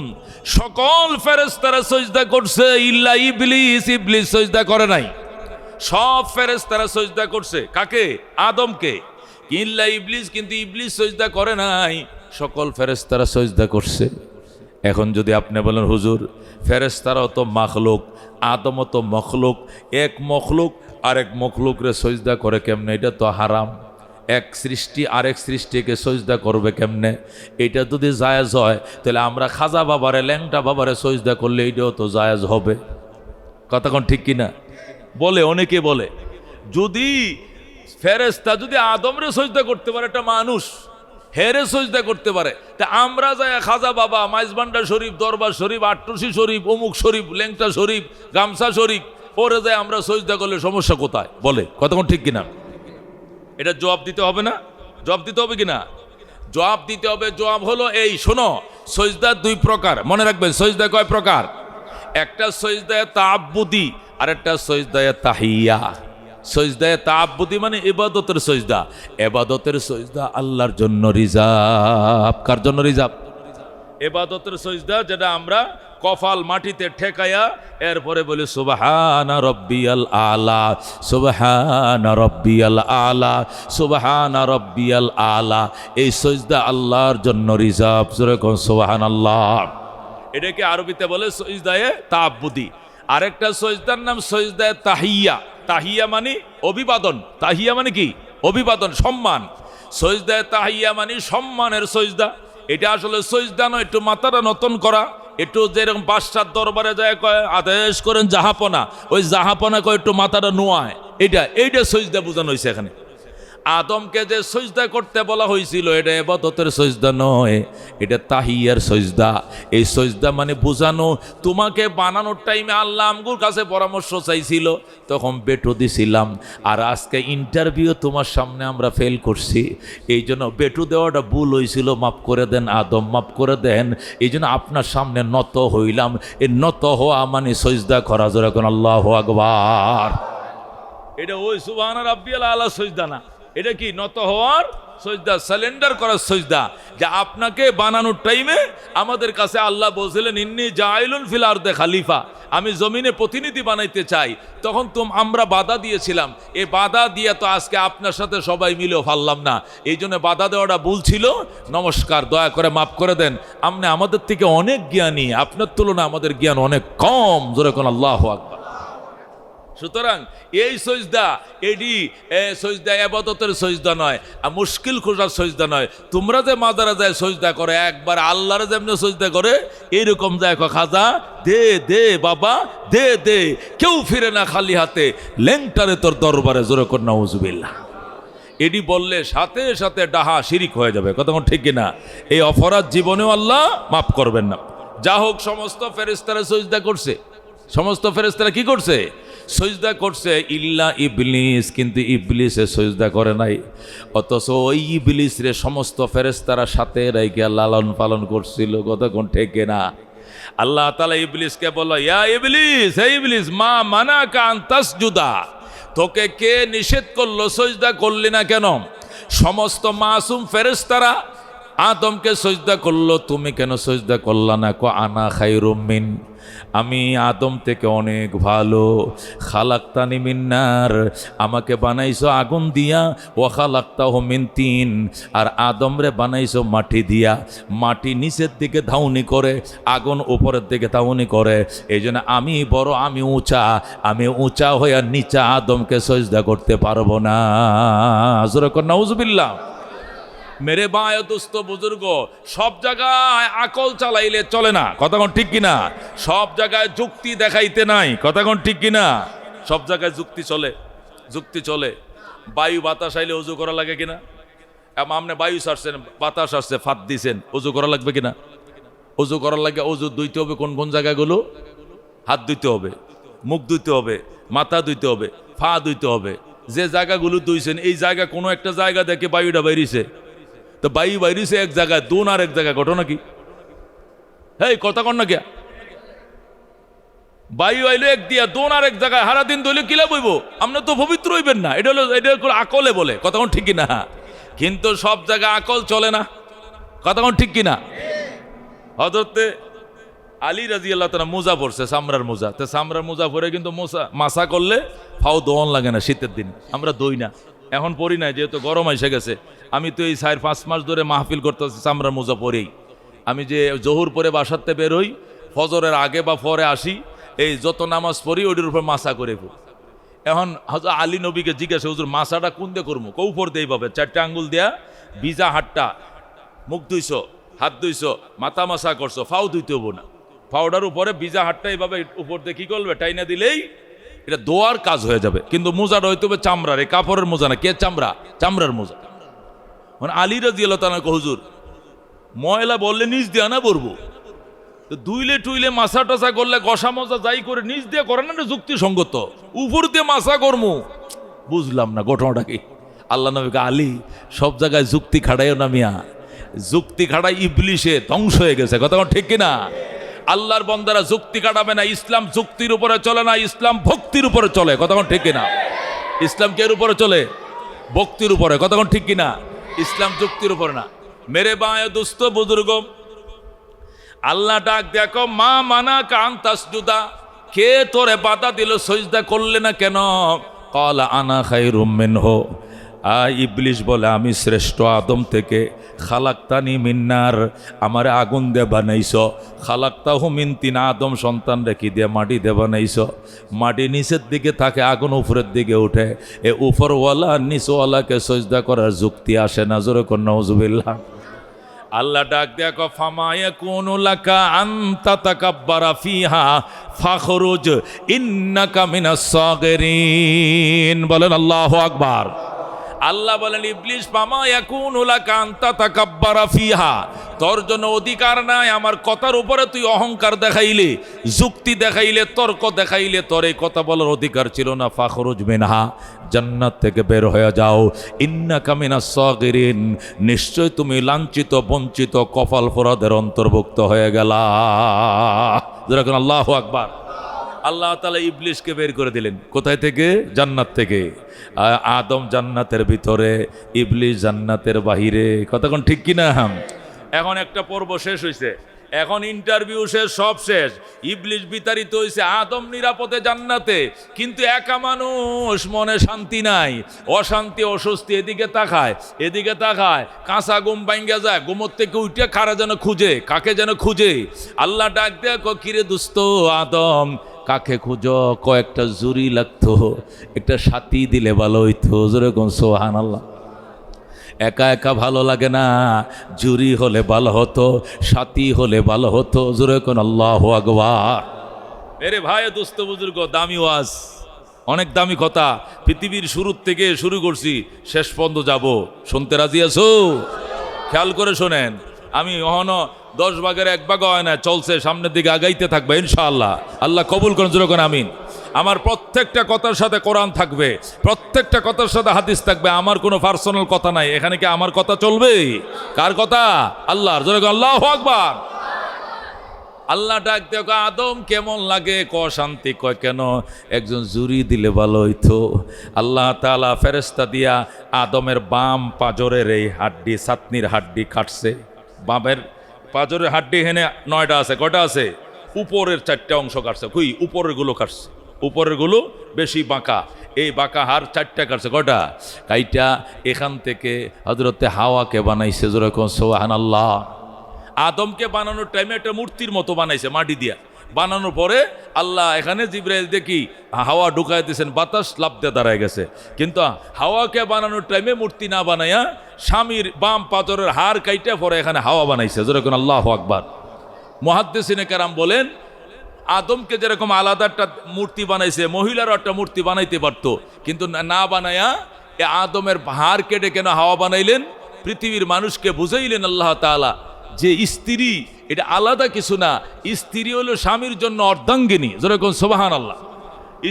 সকল ফেরেশতারা সিজদা করছে, ইল্লা ইবলিস। ইবলিস সিজদা করে নাই। সব ফেরেশতারা সিজদা করছে। কাকে? আদমকে। ইল্লা ইবলিস, কিন্তু ইবলিস সিজদা করে নাই। সকল ফেরেশতারা সিজদা করছে। এখন যদি আপনি বলেন হুজুর ফেরেশতারাও তো মাখলুক, আদমও তো মখলুক, এক মখলুক আরেক মখলুকরে সজদা করে কেমনে? এটা তো হারাম। এক সৃষ্টি আরেক সৃষ্টিকে সজদা করবে কেমনে? এটা যদি জায়েজ হয় তাহলে আমরা খাজা বাবারে ল্যাংটা বাবারে সজদা করলে এটাও তো জায়েজ হবে। কথা কোন ঠিক কিনা? বলে অনেকে বলে যদি ফেরেশতা যদি আদমরে সজদা করতে পারে, একটা মানুষ হেরে সজদা করতে পারে, তা আমরা যাই খাজা বাবা, মাইজবান্ডা শরীফ, দরবার শরীফ, আট্টুসি শরীফ, অমুক শরীফ, ল্যাংটা শরীফ, গামছা শরীফ ওরে যায় আমরা সজদা করলে সমস্যা কোথায়? বলে কথা কোন ঠিক কিনা? এটা জবাব দিতে হবে না? জবাব দিতে হবে কিনা? জবাব দিতে হবে। জবাব হলো এই, শোনো, সজদা দুই প্রকার, মনে রাখবেন। সজদা কয় প্রকার? একটা সজদায়ে তাআব্বুদি আর একটা সজদায়ে তাহিয়া। সজদায়ে তাআব্বুদি মানে ইবাদতের সজদা। ইবাদতের সজদা আল্লাহর জন্য রিজার্ভ। কার জন্য রিজার্ভ? ইবাদতের সজদা যেটা আমরা কপাল মাটিতে ঠেকায়া এরপরে বলি সুবহানা রব্বিয়াল আলা, সুবহানা রব্বিয়াল আলা, সুবহানা রব্বিয়াল আলা। এই সজদা আল্লাহর জন্য রিজার্ভ। যেরকম সুবহানাল্লাহ, এটাকে আরবিতে বলে সজদায়ে তাআব্বুদি। আরেকটা সজদার নাম সজদায়ে তাহিয়া। তাহিয়া মানে অভিবাদন। তাহিয়া মানে কি? অভিবাদন, সম্মান। সজদায়ে তাহিয়া মানে সম্মানের সজদা। এটা আসলে সজদা নয়, একটু মাথাটা নতন করা, একটু যেরকম বাদশার দরবারে যায় কয় আদেশ করেন জাহাপনা, ওই জাহাপনা কয় একটু মাথাটা নোয়ায়, এইটা সজদা বোঝানো হয়েছে এখানে। আদমকে যে সজদা করতে বলা হয়েছিল এটা ইবাদতের সজদা নয়, এটা তাহিয়ার সজদা। এই সজদা মানে বোঝানো, তোমাকে বানানোর টাইমে আল্লাহ আমগুর কাছে পরামর্শ চাইছিল, তখন বেটো দিছিলাম। আর আজকে ইন্টারভিউ তোমার সামনে আমরা ফেল করছি, এই জন্য বেটো দেওয়াটা ভুল হয়েছিল, মাফ করে দেন আদম, মাফ করে দেন। এই জন্য আপনার সামনে নত হইলাম। এই নত হওয়া মানে সজদা করা। যখন আল্লাহু আকবার, এটা ওই সুবহানা রাব্বিয়াল আলা সজদা না, এটা কি? নত হওয়ার সজদা, সারেন্ডার করার সজদা। যে আপনাকে বানানোর টাইমে আমাদের কাছে আল্লাহ বলছিলেন ইন্নী জাইলুন ফিল আরদে খালিফা, আমি জমিনে প্রতিনিধি বানাইতে চাই। তখন আমরা বাধা দিয়েছিলাম। এই বাধা দিয়ে তো আজকে আপনার সাথে সবাই মিলেও পারলাম না, এই জন্য বাধা দেওয়াটা ভুল ছিল। নমস্কার, দয়া করে মাফ করে দেন। আপনি আমাদের থেকে অনেক জ্ঞানী, আপনার তুলনায় আমাদের জ্ঞান অনেক কম। জোরে কোন আল্লাহু আকবার। সুতরাং এই সজদা, এটি সজদা ইবাদতের সজদা নয়, মুশকিল খোঁজার সজদা নয়। তোমরা যে মাজারে যায় সজদা করে, একবার আল্লাহর যেমনি সজদা করে এইরকম যায় খাজা দে দে বাবা দে দে, কেউ ফিরে না খালি হাতে, ল্যাংটারে তোর দরবারে। জোরে কর নাউজুবিল্লাহ। এটি বললে সাথে সাথে ডাহা শিরিক হয়ে যাবে। কথা ঠিক কিনা? এই অপরাধ জীবনেও আল্লাহ মাফ করবেন না। যা হোক, সমস্ত ফেরেশতারা সজদা করছে। সমস্ত ফেরেশতারা কি করছে? সজদা করছে, ইল্লা ইবলিস। কিন্তু ইবলিসে সজদা করে নাই। অথচ ওই ইবলিস রে সমস্ত ফেরেশতারা সাথে রেখে লালন পালন করছিল। কথা কোন ঠিক না? আল্লাহ তাআলা ইবলিসকে বলল, ইয়া ইবলিস, হে ইবলিস, মা মানাকা আন তাসজুদা, তোকে কে নিষেধ করলো সজদা করলি না কেন? সমস্ত মাসুম ফেরেশতারা আদমকে সজদা করলো, তুমি কেন সজদা করলা না? কো আনা খায়রুম মিন, আমি আদম থেকে অনেক ভালো। খালাক্তানি মিন নার, আমাকে বানাইছো আগুন দিয়া। ও খালাক্তাহু মিন তিন, আর আদমরে বানাইছো মাটি দিয়া। মাটি নিচের দিকে ধাউনি করে, আগুন উপরের দিকে ধাউনি করে। এই জন্য আমি বড়, আমি উঁচা। আমি উঁচা হইয়া নিচা আদমকে সজদা করতে পারবো না। জোরে কর নাউজুবিল্লাহ। মেরে ভাই দোস্ত বুজুর্গ, সব জায়গায় আকল চালাইলে চলে না। কথা কোন ঠিক কিনা? সব জায়গায় যুক্তি দেখাইতে নাই। কথা কোন ঠিক কিনা? সব জায়গায় যুক্তি চলে, যুক্তি চলে। বায়ু বাতাস আইলে উজু করা লাগে কিনা? আপনি বায়ু ছাড়ছেন, বাতাস আসছে, ফাত দিছেন, উজু করা লাগবে কিনা? উজু করার লাগে। উজু ধুইতে হবে কোন কোন জায়গাগুলো? হাত ধুইতে হবে, মুখ ধুইতে হবে, মাথা ধুইতে হবে, ফা ধুইতে হবে। যে জায়গাগুলো ধুইছেন এই জায়গা কোনো একটা জায়গা দেখে বায়ুটা বাইরিছে, তো বায়ু বাইরিছে এক জায়গায়, দুন আর এক জায়গায়, ঘটনা কি? হ্যাঁ, কথা কন না কে? বায়ু আইলো এক দিয়া, দোন আর এক জায়গায়, সারাদিন দইলে কিলা বইব? আপনার তো পবিত্র হইবেন না। এটা হলো, এটা আকলে বলে। কথা কোন ঠিক কিনা? কিন্তু সব জায়গায় আকল চলে না। কথা কোন ঠিক কিনা? হযরতে আলী রাদিয়াল্লাহু তাআলা মোজা পরছে, চামড়ার মোজা। তো চামড়ার মোজা পরে কিন্তু মাসা করলে ফাও দোন লাগে না। শীতের দিন আমরা দই না, এখন পরি নাই, যেহেতু গরম এসে গেছে। আমি তো এই 4-5 মাস ধরে মাহফিল করতেছি চামড়ার মোজা পরেই। আমি যে জোহর পরে বাসাতে বেরোই, ফজরের আগে বা পরে আসি, এই যত নামাজ পড়ি ওইটার উপর মাসা করে পড়ি। এখন হযরত আলী নবীকে জিজ্ঞাসা, হুজুর মাসাটা কোন দিয়ে করবো? কৌপর দিয়ে এইভাবে 4টে আঙ্গুল দেয়া ভিজা হাতটা, মুখ ধুইছো, হাত ধুইছো, মাথা মাসা করছো, ফাও ধুইতে হবো না। ফাউডার উপরে ভিজা হাতটা এইভাবে উপর দিয়ে কি করবে, টাইনা দিলেই এটা দোয়ার কাজ হয়ে যাবে। কিন্তু মোজাটা হইতে হবে চামড়ার, এই কাপড়ের মোজা না। কে চামড়া? চামড়ার মোজা। মানে আলী রাদিয়াল্লাহু তাআলা কয়, হুজুর ময়লা বললে নিজ দিয়ে না পড়বো, তো দুইলে টুইলে মাসা টাসা করলে গসা মজা যাই করে নিজ দিয়ে করে না, যুক্তিসঙ্গত। উপর দিয়ে মাসা করমু, বুঝলাম না ঘটনাটা কি। আল্লাহ নবীকে, আলী সব জায়গায় যুক্তি খাড়াইও না মিয়া, যুক্তি খাড়াই ইবলিশে ধ্বংস হয়ে গেছে। কথা ঠিক কিনা? আল্লাহর বান্দারা যুক্তি কাটাবে না। ইসলাম যুক্তির উপরে চলে না, ইসলাম ভক্তির উপরে চলে। কথা ঠিক কিনা? ইসলাম কের উপরে চলে? ভক্তির উপরে। কথা ঠিক কিনা? ইসলাম যুক্তির উপরে না। মেরে বায়ে দুস্থ বুজুর্গ, আল্লাহ ডাক দেখো, মা মানা কান তাসজুদা, কে তোরে বাধা দিল সজদা করলে না কেন? ক্বালা আনা খায়রুম মিনহু, ইবলিশ বলে, আমি শ্রেষ্ঠ আদম থেকে। খালাক্তানি মিন্নার, আমারে আগুন দিয়ে বানাইছ। খালাক্তাহু মিন তিন, আদম সন্তান রেখি দিয়ে মাটি দিয়ে বানাইছ। মাটি নিচের দিকে থাকে, আগুন উপরের দিকে উঠে। এ উপরওয়ালা নিচওয়ালাকে সজদা করার যুক্তি আসে না। জোরে কর নাউযুবিল্লাহ। আল্লাহ ডাক দেখো, ফামা ইয়াকুনু লাকা আন তাতাকাব্বারা ফিহা ফাখরুজ ইন্নাকা মিনাস সাগিরিন। বলেন আল্লাহু আকবার। আল্লাহ বলেন, ইবলিশ ফামা ইয়াকুনু লাকা আন তাতাকাব্বারা ফিহা, তোর জন্য অধিকার নাই আমার কথার উপরে তুই অহংকার দেখাইলে, যুক্তি দেখাইলে, তর্ক দেখাইলে, তোর এই কথা বলার অধিকার ছিল না। ফাখরুজ মিনহা, জান্নাত থেকে বের হয়ে যাও। ইন্নাকা মিনাস সাগিরিন, নিশ্চয় তুমি লাঞ্ছিত বঞ্চিত কপাল পোড়াদের অন্তর্ভুক্ত হয়ে গেলা। যেরকম আল্লাহু আকবার। আল্লাহ তাআলা ইবলিশকে বের করে দিলেন। কোথায় থেকে? জান্নাত থেকে। আদম জান্নাতের ভিতরে, ইবলিশ জান্নাতের বাহিরে। কতক্ষণ ঠিক কিনা? এখন একটা পর্ব শেষ হয়েছে, এখন ইন্টারভিউ শেষ, সব শেষ। ইবলিশ বিতাড়িত হয়েছে, আদম নিরাপদে জান্নাতে। কিন্তু একা মানুষ, মনে শান্তি নাই, অশান্তি অস্বস্তি। এদিকে তাকায়, এদিকে তাকায়, কাঁচা ঘুম ভাঙ্গা যায়, ঘুমোর থেকে উঠে কারা যেন খুঁজে, কাকে যেন খুঁজে। আল্লাহ ডাক দেয়া, কিরে দুস্ত আদম, কাকে খুঁজো? কয়েকটা জুরি লাগতো, একটা সাথী দিলে ভালো হইতো। যেরকম সুবহানাল্লাহ। একা একা ভালো লাগে না, জুরি হলে ভালো হতো, সাথী হলে ভালো হতো। জোরে কোন আল্লাহু আকবার। মেরে ভাই দোস্ত বুজুর্গ, দামি ওয়াজ, অনেক দামি কথা। পৃথিবীর শুরুর থেকে শুরু করছি, শেষ পর্যন্ত যাব। শুনতে রাজি আছো? খেয়াল করে শোনেন। আমি অহনো 10 ভাগের 1 ভাগ হয় না, চলছে, সামনের দিকে আগাইতে থাকবে ইনশাআল্লাহ। আল্লাহ কবুল করেন। জোরে কোন আমিন। আমার প্রত্যেকটা কথার সাথে কোরআন থাকবে, প্রত্যেকটা কথার সাথে হাদিস থাকবে। আমার কোনো পার্সোনাল কথা নাই এখানে। কি আমার কথা চলবে? কার কথা? আল্লাহর। জোরে কোন আল্লাহু আকবার। আল্লাহ ডাক দেখো, আদম কেমন লাগে? ক শান্তি। কয় কেন? একজন জুরি দিলে ভালো হইতো। আল্লাহ তাআলা ফেরেশতা দিয়া আদমের বাম পাজরের এই হাড্ডি, ছাতনির হাড্ডি কাটছে। বামের পাজরের হাড্ডি হেনে 9টা আছে। কয়টা আছে? উপরের 4টে অংশ কাটছে। কই? উপরের গুলো কাটছে। উপরের গুলো বেশি বাঁকা, এই বাঁকা হার 4টা কাটছে। কয়টা? কাইটা এখান থেকে হযরতে হাওয়াকে বানাইছে। যেরকম সুবহানাল্লাহ। আদমকে বানানোর টাইমে একটা মূর্তির মতো বানাইছে মাটি দিয়া। বানানোর পরে আল্লাহ এখানে জিবরাইল দেখি হাওয়া ঢুকাই দিয়েছেন, বাতাস লাফ দিয়ে দাঁড়ায় গেছে। কিন্তু হাওয়াকে বানানোর টাইমে মূর্তি না বানাইয়া স্বামীর বাম পাথরের হাড় কাইটা পরে এখানে হাওয়া বানাইছে। যেরকম আল্লাহু আকবার। মুহাদ্দিসিনে কেরাম বলেন, আদমকে যেরকম আলাদা একটা মূর্তি বানাইছে, মহিলারও একটা মূর্তি বানাইতে পারতো, কিন্তু না বানাইয়া এ আদমের হাড় কেটে কেন হাওয়া বানাইলেন? পৃথিবীর মানুষকে বুঝাইলেন আল্লাহ তাআলা যে স্ত্রী এটা আলাদা কিছু না, স্ত্রী হলো স্বামীর জন্য অর্ধাঙ্গিনী। যেরকম সুবহানাল্লাহ।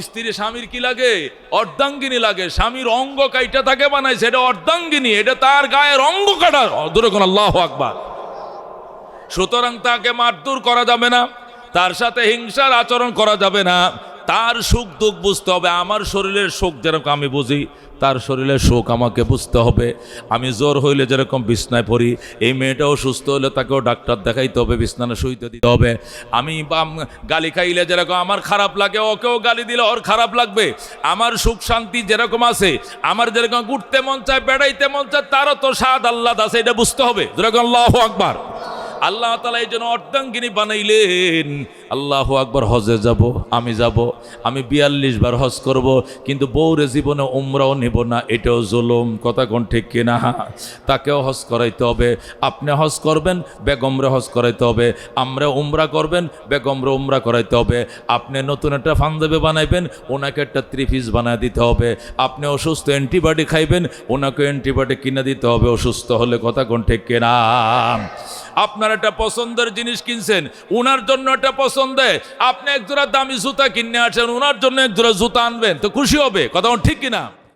স্ত্রী স্বামীর কি লাগে? অর্ধাঙ্গিনী লাগে। স্বামীর অঙ্গ কাইটা তাকে বানাইছে, এটা অর্ধাঙ্গিনী, এটা তার গায়ের অঙ্গ কাটা। যেরকম আল্লাহু আকবার। সুতরাং তাকে মারধর করা যাবে না, তার সাথে হিংসার আচরণ করা যাবে না। তার সুখ দুঃখ বুঝতে হবে। আমার শরীরের সুখ যেরকম আমি বুঝি, তার শরীরের সুখ আমাকে বুঝতে হবে। আমি জ্বর হইলে যেরকম বিছনায় পড়ি, এই মেয়েটাও সুস্থ হলে তাকেও ডাক্তার দেখাইতে হবে, বিছনায় শুইতে দিতে হবে। আমি গালি খাইলে যেরকম আমার খারাপ লাগে, ওকেও গালি দিলে ওর খারাপ লাগবে। আমার সুখ শান্তি যেরকম আছে, আমার যেরকম ঘুরতে মন চায়, বেড়াইতে মন চায়, তারও তো স্বাদ আহ্লাদ আছে, এটা বুঝতে হবে। যেরকম আল্লাহু আকবার। আল্লাহ তাআলা এই জন্য অর্ধাঙ্গিনী বানাইলেন। আল্লাহু আকবার, হজে যাব, আমি 42 বার হজ করব, কিন্তু বউরে জীবনে উমরাও নিব না, এটাও জুলুম। কথা কোন ঠিক কিনা? তাকেও হজ করাইতে হবে। আপনি হজ করবেন, বেগমরে হজ করাইতে হবে। আমরা উমরা করবেন, বেগমরে উমরা করাইতে হবে। আপনি নতুন একটা পাঞ্জাবি বানাইবেন, ওনাকে একটা 3 পিস বানায় দিতে হবে। আপনি অসুস্থ, অ্যান্টিবায়োটিক খাইবেন, ওনাকে অ্যান্টিবায়োটিক কিনে দিতে হবে অসুস্থ হলে। কথা কোন ঠিক কিনা? আপনার একটা পছন্দের জিনিস কিনছেন, ওনার জন্য একটা পছন্দে আপনি একজোড়া দামি জুতা কিনে আসেন, ওনার জন্য একজোড়া জুতা আনবেন, তো খুশি হবে। কথা ঠিক কিনা?